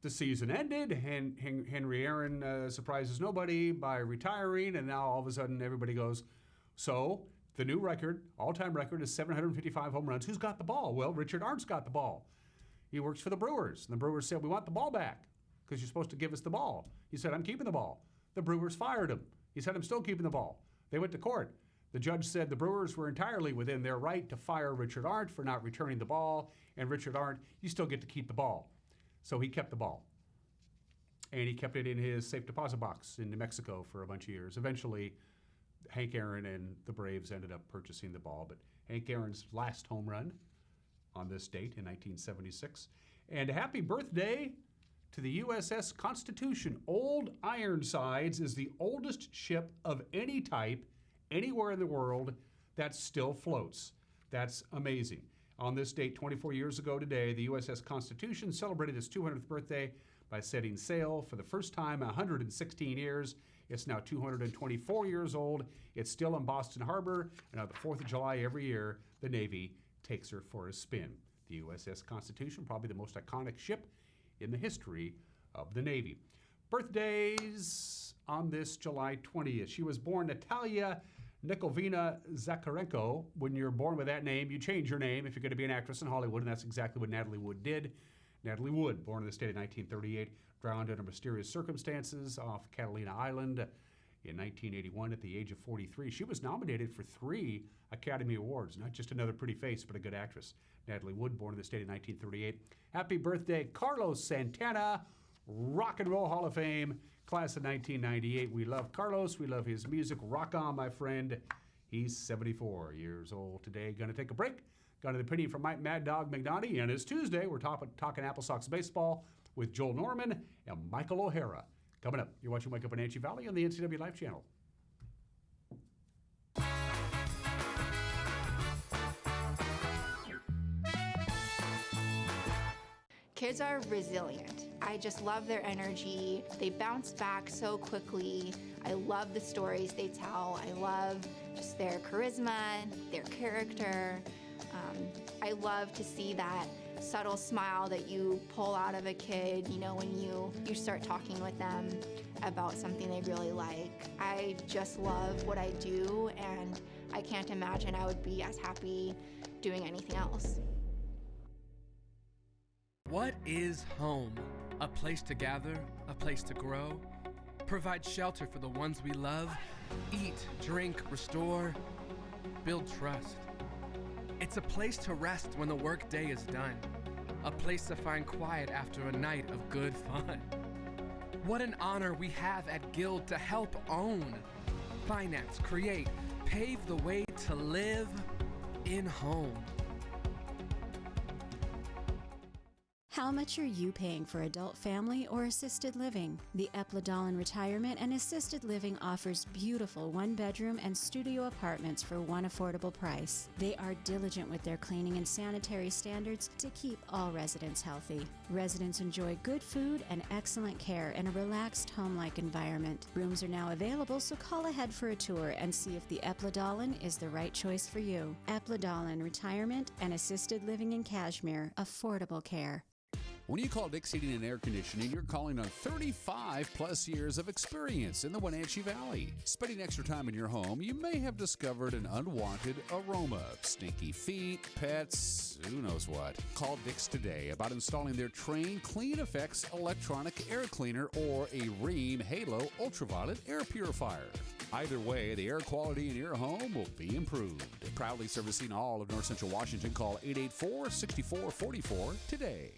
The season ended, and Henry Aaron surprises nobody by retiring, and now all of a sudden everybody goes, so the new record, all-time record, is 755 home runs. Who's got the ball? Well, Richard Arndt's got the ball. He works for the Brewers. And the Brewers said, we want the ball back because you're supposed to give us the ball. He said, I'm keeping the ball. The Brewers fired him. He said, I'm still keeping the ball. They went to court. The judge said the Brewers were entirely within their right to fire Richard Arndt for not returning the ball, and Richard Arndt, you still get to keep the ball. So he kept the ball. And he kept it in his safe deposit box in New Mexico for a bunch of years. Eventually, Hank Aaron and the Braves ended up purchasing the ball, but Hank Aaron's last home run on this date in 1976. And happy birthday to the USS Constitution. Old Ironsides is the oldest ship of any type anywhere in the world that still floats. That's amazing. On this date, 24 years ago today, the USS Constitution celebrated its 200th birthday by setting sail for the first time in 116 years. It's now 224 years old. It's still in Boston Harbor, and on the 4th of July every year, the Navy takes her for a spin. The USS Constitution, probably the most iconic ship in the history of the Navy. Birthdays on this July 20th. She was born Natalia Nikolvina Zakharenko. When you're born with that name, you change your name if you're going to be an actress in Hollywood, and that's exactly what Natalie Wood did. Natalie Wood, born in the state of 1938, drowned under mysterious circumstances off Catalina Island in 1981 at the age of 43. She was nominated for 3 Academy Awards, not just another pretty face, but a good actress. Natalie Wood, born in the state of 1938. Happy birthday, Carlos Santana, Rock and Roll Hall of Fame, class of 1998. We love Carlos. We love his music. Rock on, my friend. He's 74 years old today. Going to take a break. Got an opinion from Mike Mad Dog McNaughty, and it's Tuesday. We're talking AppleSox baseball with Joel Norman and Michael O'Hara. Coming up, you're watching Wake Up in Wenatchee Valley on the NCW Life Channel. Kids are resilient. I just love their energy. They bounce back so quickly. I love the stories they tell. I love just their charisma, their character. I love to see that subtle smile that you pull out of a kid, you know, when you start talking with them about something they really like. I just love what I do, and I can't imagine I would be as happy doing anything else. What is home? A place to gather, a place to grow, provide shelter for the ones we love, eat, drink, restore, build trust. It's a place to rest when the workday is done, a place to find quiet after a night of good fun. What an honor we have at Guild to help own, finance, create, pave the way to live in home. How much are you paying for adult family or assisted living? The EPLEDALEN Retirement and Assisted Living offers beautiful one-bedroom and studio apartments for one affordable price. They are diligent with their cleaning and sanitary standards to keep all residents healthy. Residents enjoy good food and excellent care in a relaxed home-like environment. Rooms are now available, so call ahead for a tour and see if the EPLEDALEN is the right choice for you. EPLEDALEN Retirement and Assisted Living in CASHMERE. Affordable care. When you call Dick's Heating and Air Conditioning, you're calling on 35 plus years of experience in the Wenatchee Valley. Spending extra time in your home, you may have discovered an unwanted aroma. Stinky feet, pets, who knows what. Call Dick's today about installing their Trane CleanEffects electronic air cleaner or a Rheem Halo ultraviolet air purifier. Either way, the air quality in your home will be improved. Proudly servicing all of North Central Washington, call 884-6444 today.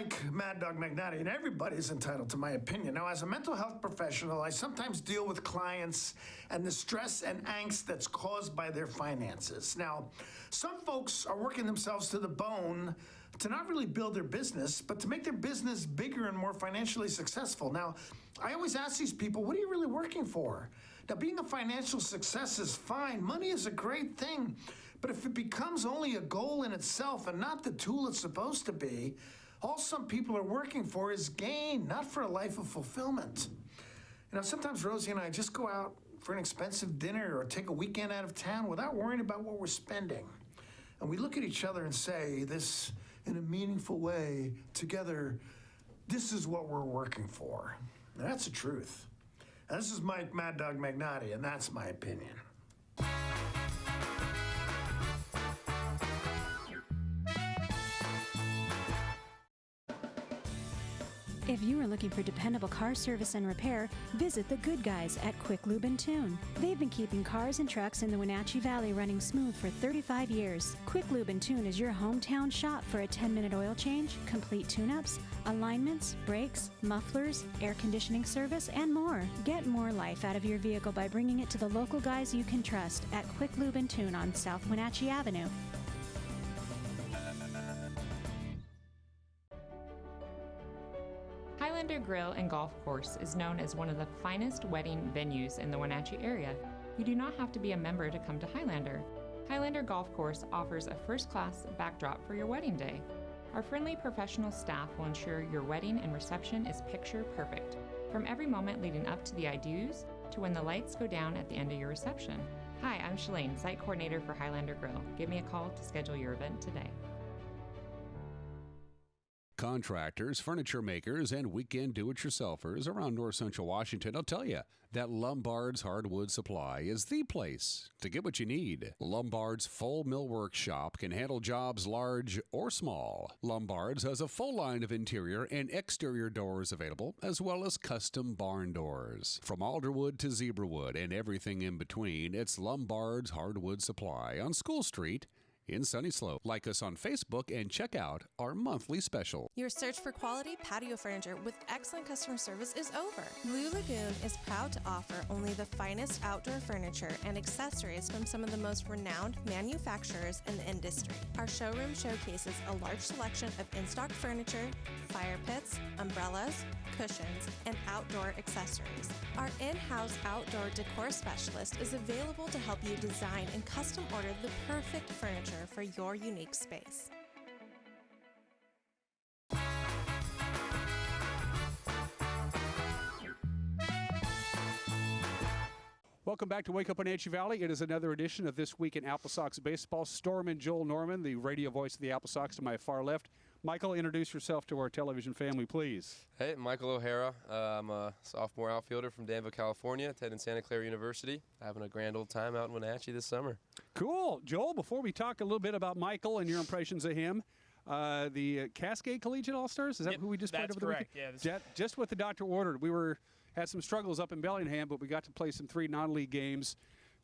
Mike Mad Dog Magnati, and everybody's entitled to my opinion. Now, as a mental health professional, I sometimes deal with clients and the stress and angst that's caused by their finances. Now, some folks are working themselves to the bone to not really build their business, but to make their business bigger and more financially successful. Now, I always ask these people, what are you really working for? Now, being a financial success is fine. Money is a great thing. But if it becomes only a goal in itself and not the tool it's supposed to be, all some people are working for is gain, not for a life of fulfillment. You know, sometimes Rosie and I just go out for an expensive dinner or take a weekend out of town without worrying about what we're spending. And we look at each other and say this in a meaningful way together, this is what we're working for. And that's the truth. And this is Mike Mad Dog Magnati, and that's my opinion. If you are looking for dependable car service and repair, visit the good guys at Quick Lube and Tune. They've been keeping cars and trucks in the Wenatchee Valley running smooth for 35 years. Quick Lube and Tune is your hometown shop for a 10-minute oil change, complete tune-ups, alignments, brakes, mufflers, air conditioning service, and more. Get more life out of your vehicle by bringing it to the local guys you can trust at Quick Lube and Tune on South Wenatchee Avenue. Highlander Grill and Golf Course is known as one of the finest wedding venues in the Wenatchee area. You do not have to be a member to come to Highlander. Highlander Golf Course offers a first-class backdrop for your wedding day. Our friendly professional staff will ensure your wedding and reception is picture perfect, from every moment leading up to the I do's to when the lights go down at the end of your reception. Hi, I'm Shalane, site coordinator for Highlander Grill. Give me a call to schedule your event today. Contractors, furniture makers, and weekend do-it-yourselfers around north central Washington will tell you that Lombard's Hardwood Supply is the place to get what you need. Lombard's full millwork shop can handle jobs large or small. Lombard's has a full line of interior and exterior doors available, as well as custom barn doors. From alderwood to zebrawood and everything in between, it's Lombard's Hardwood Supply on School Street in Sunny Slope. Like us on Facebook and check out our monthly special. Your search for quality patio furniture with excellent customer service is over. Blue Lagoon is proud to offer only the finest outdoor furniture and accessories from some of the most renowned manufacturers in the industry. Our showroom showcases a large selection of in-stock furniture, fire pits, umbrellas, cushions, and outdoor accessories. Our in-house outdoor decor specialist is available to help you design and custom order the perfect furniture for your unique space. Welcome back to Wake Up Wenatchee Valley. It is another edition of This Week in AppleSox Baseball. Storm and Joel Norman, the radio voice of the AppleSox to my far left. Michael, introduce yourself to our television family, please. Hey, Michael O'Hara. I'm a sophomore outfielder from Danville, California, attending Santa Clara University. Having a grand old time out in Wenatchee this summer. Cool. Joel, before we talk a little bit about Michael and your impressions of him, the Cascade Collegiate All-Stars, is that who we just played over the weekend? That's correct, yeah. Just what the doctor ordered. We had some struggles up in Bellingham, but we got to play some 3 non-league games.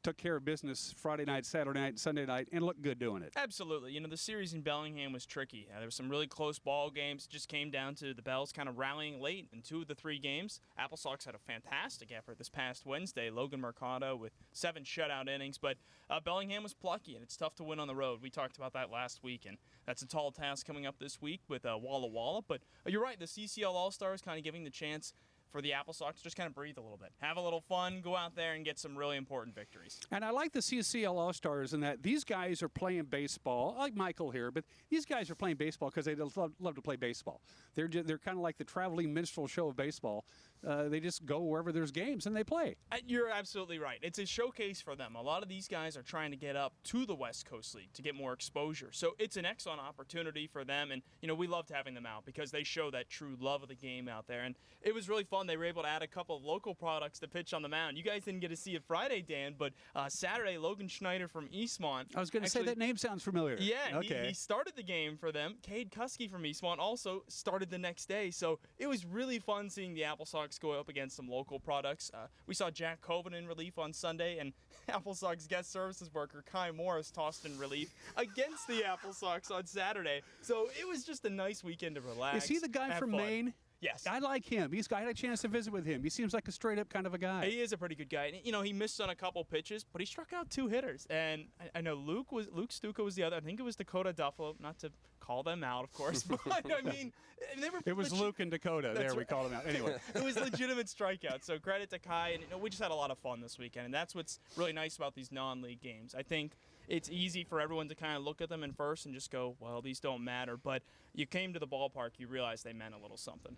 Took care of business Friday night, Saturday night, and Sunday night, and looked good doing it. Absolutely. You know, the series in Bellingham was tricky. There were some really close ball games. It just came down to the Bells kind of rallying late in 2 of the 3 games. AppleSox had a fantastic effort this past Wednesday. Logan Mercado with 7 shutout innings, but Bellingham was plucky, and it's tough to win on the road. We talked about that last week, and that's a tall task coming up this week with Walla Walla. But you're right, the CCL All-Stars kind of giving the chance for the AppleSox to just kind of breathe a little bit. Have a little fun, go out there and get some really important victories. And I like the CCL All-Stars in that these guys are playing baseball. I like Michael here, but these guys are playing baseball because they love to play baseball. They're kind of like the traveling minstrel show of baseball. They just go wherever there's games and they play. You're absolutely right. It's a showcase for them. A lot of these guys are trying to get up to the West Coast League to get more exposure. So it's an excellent opportunity for them. And, you know, we loved having them out because they show that true love of the game out there. And it was really fun fun. They were able to add a couple of local products to pitch on the mound. You guys didn't get to see it Friday, Dan, but Saturday, Logan Schneider from Eastmont. I was going to say that name sounds familiar. Yeah, okay. he started the game for them. Cade Kuski from Eastmont also started the next day. So it was really fun seeing the AppleSox go up against some local products. We saw Jack Coven in relief on Sunday, and AppleSox guest services worker Kai Morris tossed in relief against the AppleSox on Saturday. So it was just a nice weekend to relax. Is he the guy from Maine? Yes. I like him. I had a chance to visit with him. He seems like a straight-up kind of a guy. He is a pretty good guy. And, you know, he missed on a couple pitches, but he struck out 2 hitters. And I know Luke Stuka was the other. I think it was Dakota Duffalo, not to call them out, of course. But, I mean, they were... It was Luke and Dakota. That's We right. called them out. Anyway. It was legitimate strikeouts. So credit to Kai. And, you know, we just had a lot of fun this weekend. And that's what's really nice about these non-league games. I think it's easy for everyone to kind of look at them in first and just go, well, these don't matter. But you came to the ballpark, you realized they meant a little something.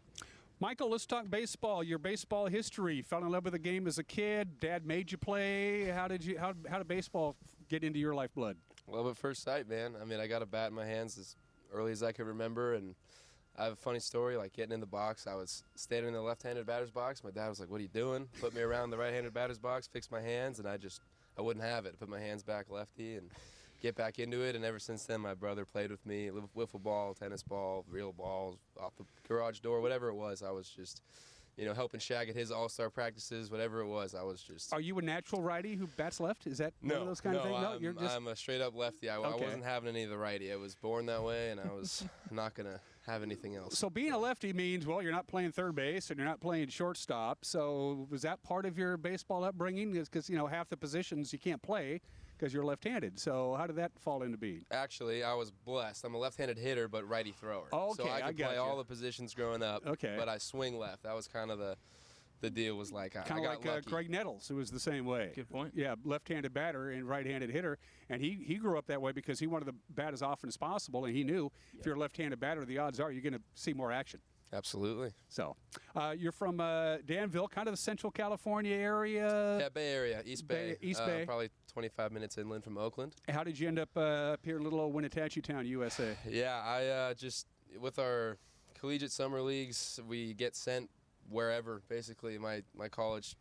Michael, let's talk baseball. Your baseball history. Fell in love with the game as a kid. Dad made you play. How did baseball get into your lifeblood? Love at first sight, man. I mean, I got a bat in my hands as early as I could remember, and I have a funny story. Like getting in the box, I was standing in the left-handed batter's box. My dad was like, "What are you doing?" Put me around the right-handed batter's box, fixed my hands, and I wouldn't have it. Put my hands back lefty and get back into it, and ever since then, my brother played with me, wiffle ball, tennis ball, real balls, off the garage door, whatever it was. I was just, you know, helping Shag at his all-star practices, whatever it was. I was just... Are you a natural righty who bats left? Is that one of those kind of things? No, you're just... I'm a straight-up lefty. I wasn't having any of the righty. I was born that way, and I was not going to have anything else. So being a lefty means, well, you're not playing third base and you're not playing shortstop. So was that part of your baseball upbringing? Because, you know, half the positions you can't play because you're left-handed. So how did that fall into being? Actually, I was blessed. I'm a left-handed hitter, but righty thrower. Oh, okay, so I could play you. all the positions growing up, but I swing left. That was kind of the deal was like I got lucky. Craig Nettles, who was the same way. Good point. Yeah, left-handed batter and right-handed hitter. And he grew up that way because he wanted to bat as often as possible, and he knew if you're a left-handed batter, the odds are you're going to see more action. Absolutely. So, you're from Danville, kind of the Central California area. Yeah, Bay Area, East Bay. East Bay. Probably 25 minutes inland from Oakland. How did you end up up here in little old Wenatchee town, USA? Yeah, I just, with our collegiate summer leagues, we get sent wherever. Basically, my college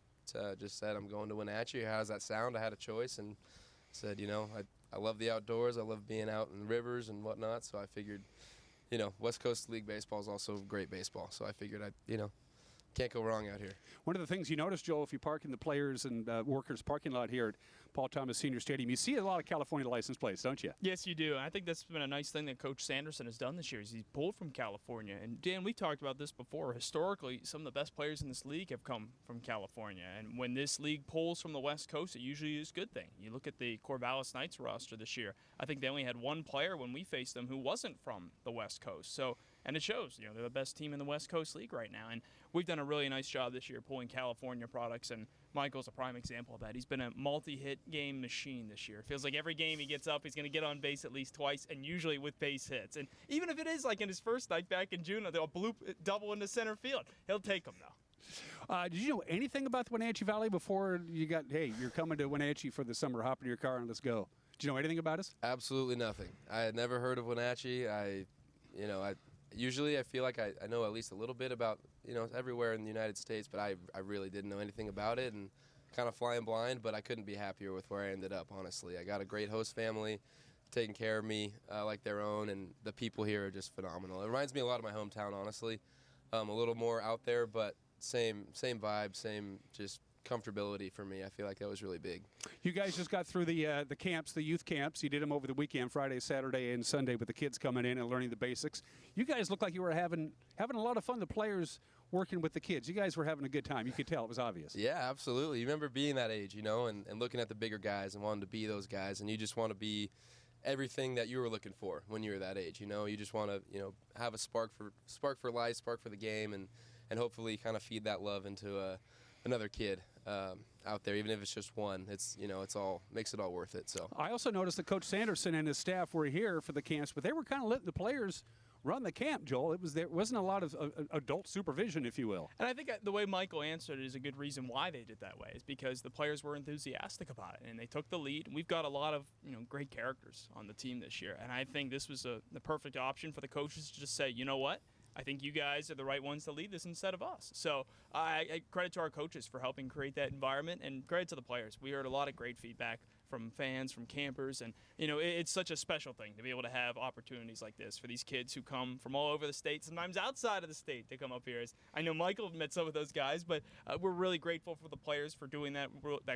just said, I'm going to Wenatchee. How does that sound? I had a choice and said, you know, I love the outdoors. I love being out in the rivers and whatnot. So I figured, you know, West Coast League baseball is also great baseball. So I figured can't go wrong out here. One of the things you notice, Joel, if you park in the players and workers parking lot here at Paul Thomas Senior Stadium, you see a lot of California license plates, don't you? Yes, you do. I think that's been a nice thing that Coach Sanderson has done this year is he's pulled from California. And, Dan, we talked about this before. Historically, some of the best players in this league have come from California. And when this league pulls from the West Coast, it usually is a good thing. You look at the Corvallis Knights roster this year. I think they only had one player when we faced them who wasn't from the West Coast. So, and it shows, you know, they're the best team in the West Coast League right now. And we've done a really nice job this year pulling California products, and Michael's a prime example of that. He's been a multi-hit game machine this year. It feels like every game he gets up, he's going to get on base at least twice, and usually with base hits. And even if it is like in his first night back in June, they'll bloop double into center field. He'll take them, though. Did you know anything about the Wenatchee Valley before you got, hey, you're coming to Wenatchee for the summer, hop in your car and let's go? Did you know anything about us? Absolutely nothing. I had never heard of Wenatchee. Usually I feel like I know at least a little bit about, you know, everywhere in the United States, but I really didn't know anything about it and kind of flying blind, but I couldn't be happier with where I ended up, honestly. I got a great host family taking care of me like their own, and the people here are just phenomenal. It reminds me a lot of my hometown, honestly. A little more out there, but same vibe, same just comfortability for me. I feel like that was really big. You guys just got through the camps, the youth camps. You did them over the weekend, Friday, Saturday, and Sunday with the kids coming in and learning the basics. You guys look like you were having a lot of fun, the players working with the kids. You guys were having a good time. You could tell it was obvious. Yeah, absolutely. You remember being that age, you know, and looking at the bigger guys and wanting to be those guys, and you just want to be everything that you were looking for when you were that age. You know, you just want to, you know, have a spark for life, spark for the game, and hopefully kind of feed that love into another kid out there, even if it's just one. It's, you know, it's all makes it all worth it. So I also noticed that Coach Sanderson and his staff were here for the camps, but they were kind of letting the players run the camp, Joel. There wasn't a lot of adult supervision, if you will. And I think the way Michael answered it is a good reason why they did that way, is because the players were enthusiastic about it and they took the lead. And we've got a lot of, you know, great characters on the team this year, and I think this was the perfect option for the coaches to just say, you know what, I think you guys are the right ones to lead this instead of us. So I credit to our coaches for helping create that environment, and credit to the players. We heard a lot of great feedback from fans, from campers, and it's such a special thing to be able to have opportunities like this for these kids who come from all over the state, sometimes outside of the state, to come up here. I know Michael met some of those guys, but we're really grateful for the players for doing that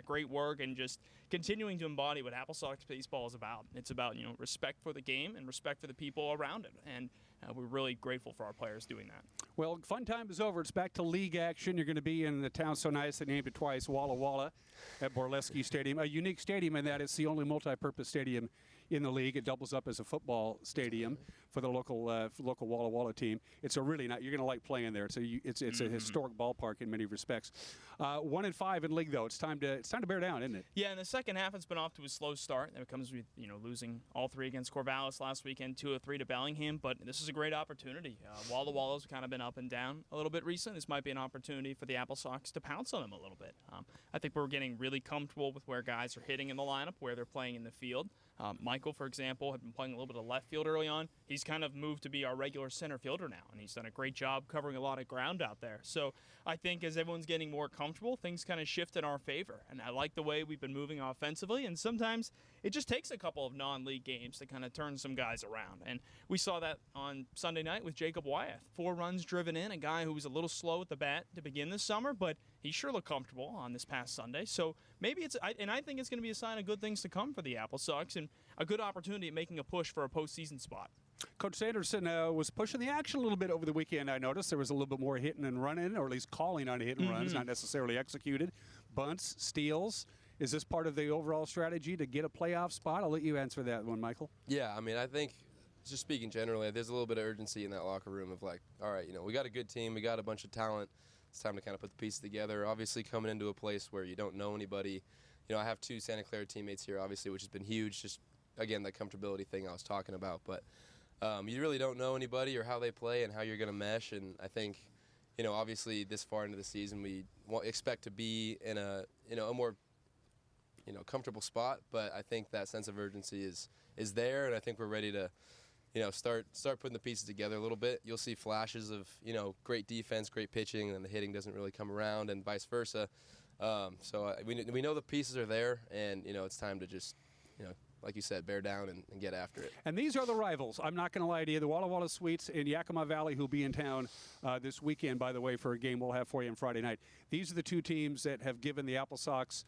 great work and just continuing to embody what AppleSox baseball is about. It's about respect for the game and respect for the people around it, and we're really grateful for our players doing that. Well, fun time is over. It's back to league action. You're going to be in the town so nice they named it twice, Walla Walla, at Borleski Stadium. A unique stadium in that it's the only multi-purpose stadium in the league. It doubles up as a football stadium for the local Walla Walla team. It's a really nice. You're going to like playing there. It's a historic ballpark in many respects. 1-5 in league though. It's time to bear down, isn't it? Yeah, in the second half it's been off to a slow start. It comes with losing all three against Corvallis last weekend, 2-3 to Bellingham. But this is a great opportunity. Walla Walla's kind of been up and down a little bit recently. This might be an opportunity for the AppleSox to pounce on them a little bit. I think we're getting really comfortable with where guys are hitting in the lineup, where they're playing in the field. Michael, for example, had been playing a little bit of left field early on. He's kind of moved to be our regular center fielder now, and he's done a great job covering a lot of ground out there. So I think as everyone's getting more comfortable, things kind of shift in our favor. And I like the way we've been moving offensively, and sometimes it just takes a couple of non-league games to kind of turn some guys around. And we saw that on Sunday night with Jacob Wyeth. 4 runs driven in, a guy who was a little slow at the bat to begin this summer, but he sure looked comfortable on this past Sunday. So maybe I think it's going to be a sign of good things to come for the AppleSox and a good opportunity at making a push for a postseason spot. Coach Sanderson was pushing the action a little bit over the weekend. I noticed there was a little bit more hitting and running, or at least calling on hit and runs, not necessarily executed. Bunts, steals. Is this part of the overall strategy to get a playoff spot? I'll let you answer that one, Michael. Yeah, I mean, I think, just speaking generally, there's a little bit of urgency in that locker room of like, all right, we got a good team, we got a bunch of talent. It's time to kind of put the pieces together. Obviously, coming into a place where you don't know anybody. I have 2 Santa Clara teammates here, obviously, which has been huge. Just, again, that comfortability thing I was talking about. But you really don't know anybody or how they play and how you're going to mesh. And I think, obviously, this far into the season, we expect to be in a more comfortable spot. But I think that sense of urgency is there, and I think we're ready to start putting the pieces together a little bit. You'll see flashes of, great defense, great pitching, and the hitting doesn't really come around, and vice versa. So we know the pieces are there, and, it's time to just, like you said, bear down and get after it. And these are the rivals. I'm not going to lie to you. The Walla Walla Sweets in Yakima Valley, who'll be in town this weekend, by the way, for a game we'll have for you on Friday night. These are the 2 teams that have given the AppleSox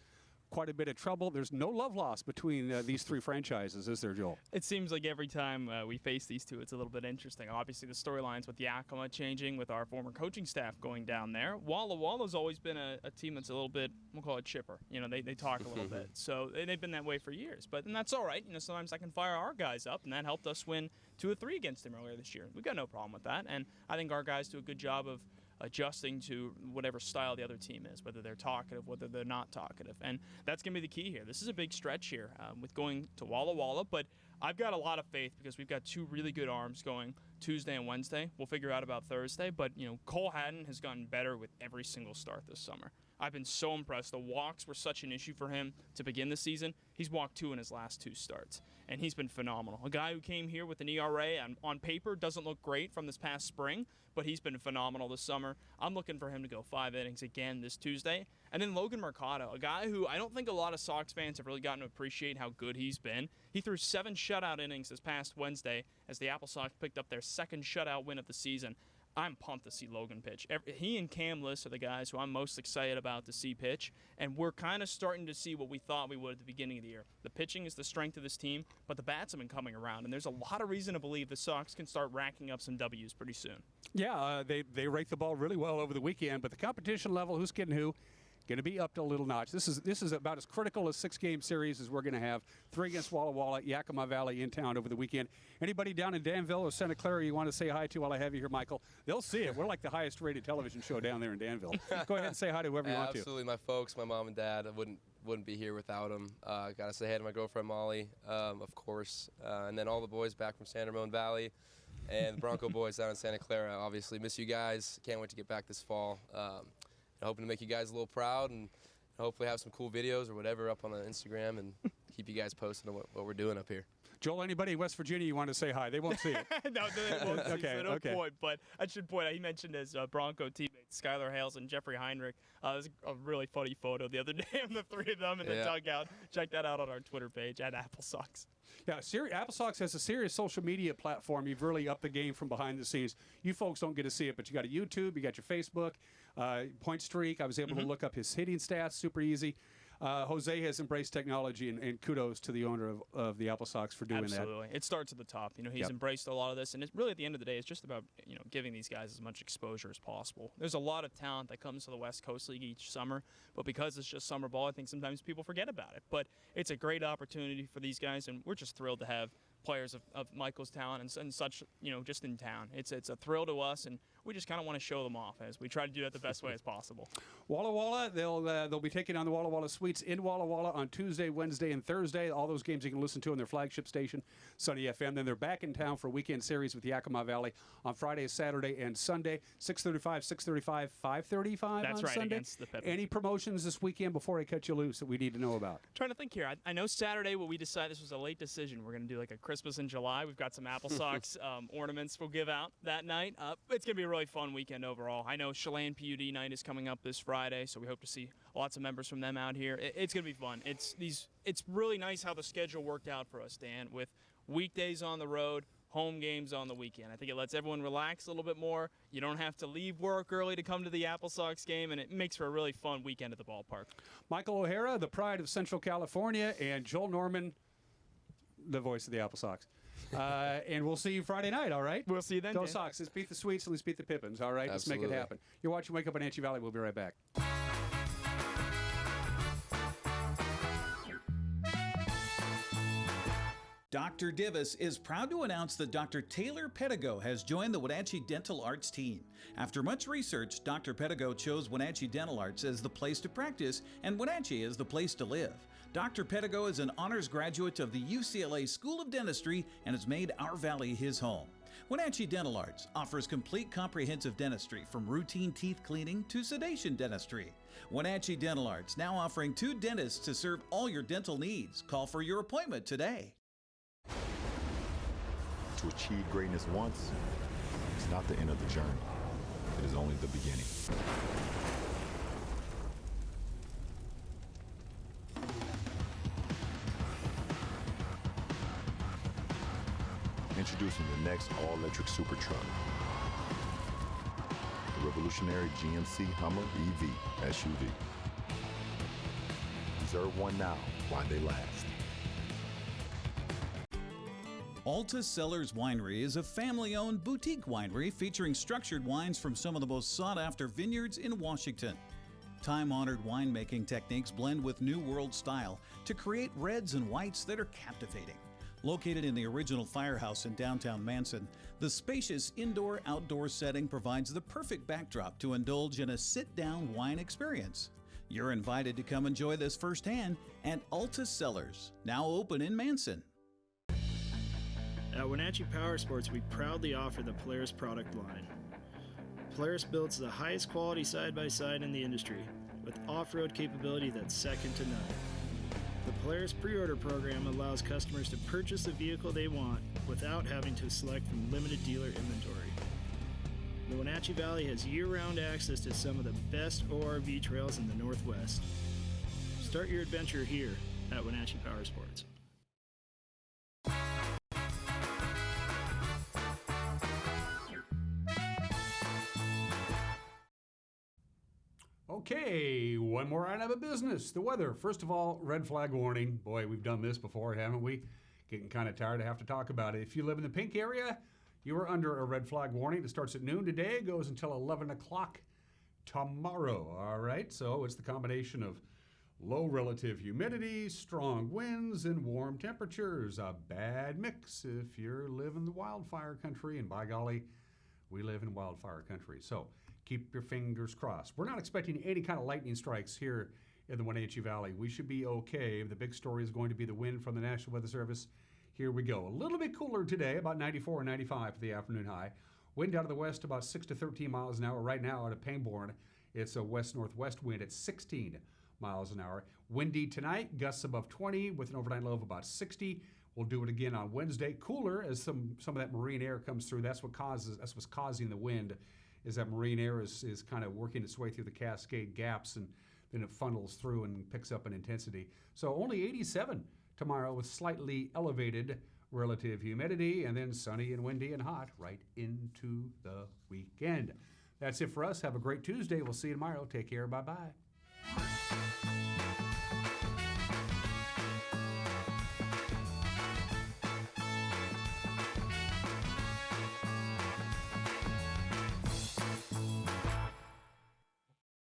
quite a bit of trouble. There's no love lost between these 3 franchises, is there, Joel? It seems like every time we face these 2, it's a little bit interesting. Obviously, the storylines with Yakima changing, with our former coaching staff going down there. Walla Walla's always been a team that's a little bit, we'll call it chipper. They talk a little bit. So they've been that way for years. And that's all right. Sometimes I can fire our guys up, and that helped us win 2 or 3 against them earlier this year. We've got no problem with that. And I think our guys do a good job of adjusting to whatever style the other team is, whether they're talkative, whether they're not talkative. And that's going to be the key here. This is a big stretch here with going to Walla Walla, but I've got a lot of faith because we've got 2 really good arms going Tuesday and Wednesday. We'll figure out about Thursday, but Cole Haddon has gotten better with every single start this summer. I've been so impressed. The walks were such an issue for him to begin the season. He's walked 2 in his last 2 starts, and he's been phenomenal. A guy who came here with an ERA on paper doesn't look great from this past spring, but he's been phenomenal this summer. I'm looking for him to go 5 innings again this Tuesday. And then Logan Mercado, a guy who I don't think a lot of Sox fans have really gotten to appreciate how good he's been. He threw 7 shutout innings this past Wednesday as the AppleSox picked up their 2nd shutout win of the season. I'm pumped to see Logan pitch. He and Cam Liss are the guys who I'm most excited about to see pitch, and we're kind of starting to see what we thought we would at the beginning of the year. The pitching is the strength of this team, but the bats have been coming around, and there's a lot of reason to believe the Sox can start racking up some W's pretty soon. Yeah, they raked the ball really well over the weekend, but the competition level, who's kidding who, going to be up to a little notch. This is about as critical a 6-game series as we're going to have. 3 against Walla Walla, Yakima Valley in town over the weekend. Anybody down in Danville or Santa Clara you want to say hi to while I have you here, Michael? They'll see it. We're like the highest rated television show down there in Danville. Go ahead and say hi to whoever you want to. Absolutely. My folks, my mom and dad, I wouldn't be here without them. Got to say hi to my girlfriend Molly, of course, and then all the boys back from San Ramon Valley and the Bronco boys down in Santa Clara. Obviously, miss you guys. Can't wait to get back this fall. Hoping to make you guys a little proud and hopefully have some cool videos or whatever up on the Instagram and keep you guys posted on what we're doing up here. Joel, anybody in West Virginia you want to say hi? They won't see it. No, they won't see, Okay, so no okay. point. But I should point out, he mentioned his Bronco teammates, Skylar Hales and Jeffrey Heinrich. It was a really funny photo the other day of the three of them in the dugout. Check that out on our Twitter page at AppleSox. Yeah, AppleSox has a serious social media platform. You've really upped the game from behind the scenes. You folks don't get to see it, but you got a YouTube, you got your Facebook, Point Streak. I was able to look up his hitting stats, super easy. Jose has embraced technology, and kudos to the owner of the AppleSox for doing that. Absolutely. It starts at the top. He's embraced a lot of this, and it's really at the end of the day, it's just about giving these guys as much exposure as possible. There's a lot of talent that comes to the West Coast League each summer, but because it's just summer ball, I think sometimes people forget about it. But it's a great opportunity for these guys, and we're just thrilled to have players of Michael's talent and such, just in town. It's a thrill to us, and we just kind of want to show them off as we try to do that the best way as possible. Walla Walla, they'll be taking on the Walla Walla Suites in Walla Walla on Tuesday, Wednesday, and Thursday. All those games you can listen to on their flagship station, Sunny FM. Then they're back in town for a weekend series with Yakima Valley on Friday, Saturday, and Sunday, 6:35, 6:35, 5:35 That's on right, Sunday. against the Pepper. Any promotions this weekend before I cut you loose that we need to know about? Trying to think here. I know Saturday, what we decided, this was a late decision. We're going to do like a Christmas in July. We've got some AppleSox ornaments we'll give out that night. It's going to be a really fun weekend overall. I know Chelan PUD night is coming up this Friday, so we hope to see lots of members from them out here. It's going to be fun. It's really nice how the schedule worked out for us, Dan, with weekdays on the road, home games on the weekend. I think it lets everyone relax a little bit more. You don't have to leave work early to come to the AppleSox game, and it makes for a really fun weekend at the ballpark. Michael O'Hara, the pride of Central California, and Joel Norman, the voice of the AppleSox. And we'll see you Friday night, all right? We'll see you then, Go Dan. Sox. Let's beat the Sweets and let's beat the Pippins, all right? Let's make it Absolutely. happen. You're watching Wake Up Wenatchee Valley. We'll be right back. Dr. Divis is proud to announce that Dr. Taylor Pedigo has joined the Wenatchee Dental Arts team. After much research, Dr. Pedigo chose Wenatchee Dental Arts as the place to practice and Wenatchee as the place to live. Dr. Pedigo is an honors graduate of the UCLA School of Dentistry and has made our valley his home. Wenatchee Dental Arts offers complete comprehensive dentistry from routine teeth cleaning to sedation dentistry. Wenatchee Dental Arts now offering 2 dentists to serve all your dental needs. Call for your appointment today. To achieve greatness once, it's not the end of the journey. It is only the beginning. Introducing the next all-electric super truck. The revolutionary GMC Hummer EV SUV. Reserve one now while they last. Alta Cellars Winery is a family-owned boutique winery featuring structured wines from some of the most sought-after vineyards in Washington. Time-honored winemaking techniques blend with New World style to create reds and whites that are captivating. Located in the original firehouse in downtown Manson, the spacious indoor-outdoor setting provides the perfect backdrop to indulge in a sit-down wine experience. You're invited to come enjoy this firsthand at Alta Cellars, now open in Manson. At Wenatchee Power Sports, we proudly offer the Polaris product line. Polaris builds the highest quality side-by-side in the industry, with off-road capability that's second to none. The Polaris pre-order program allows customers to purchase the vehicle they want without having to select from limited dealer inventory. The Wenatchee Valley has year-round access to some of the best ORV trails in the Northwest. Start your adventure here at Wenatchee Power Sports. Okay, one more item of business. The weather. First of all, red flag warning. Boy, we've done this before, haven't we? Getting kind of tired to have to talk about it. If you live in the pink area, you are under a red flag warning. It starts at noon today, goes until 11 o'clock tomorrow. All right, so it's the combination of low relative humidity, strong winds, and warm temperatures. A bad mix if you're living the wildfire country, and by golly, we live in wildfire country. So keep your fingers crossed. We're not expecting any kind of lightning strikes here in the Wenatchee Valley. We should be okay. The big story is going to be the wind from the National Weather Service. Here we go. A little bit cooler today, about 94 or 95 for the afternoon high. Wind out of the west about 6 to 13 miles an hour. Right now out of Pangbourne, it's a west-northwest wind at 16 miles an hour. Windy tonight, gusts above 20 with an overnight low of about 60. We'll do it again on Wednesday. Cooler as some of that marine air comes through. That's what's causing the wind, is that marine air is kind of working its way through the Cascade gaps, and then it funnels through and picks up in intensity. So only 87 tomorrow with slightly elevated relative humidity, and then sunny and windy and hot right into the weekend. That's it for us. Have a great Tuesday. We'll see you tomorrow. Take care. Bye-bye.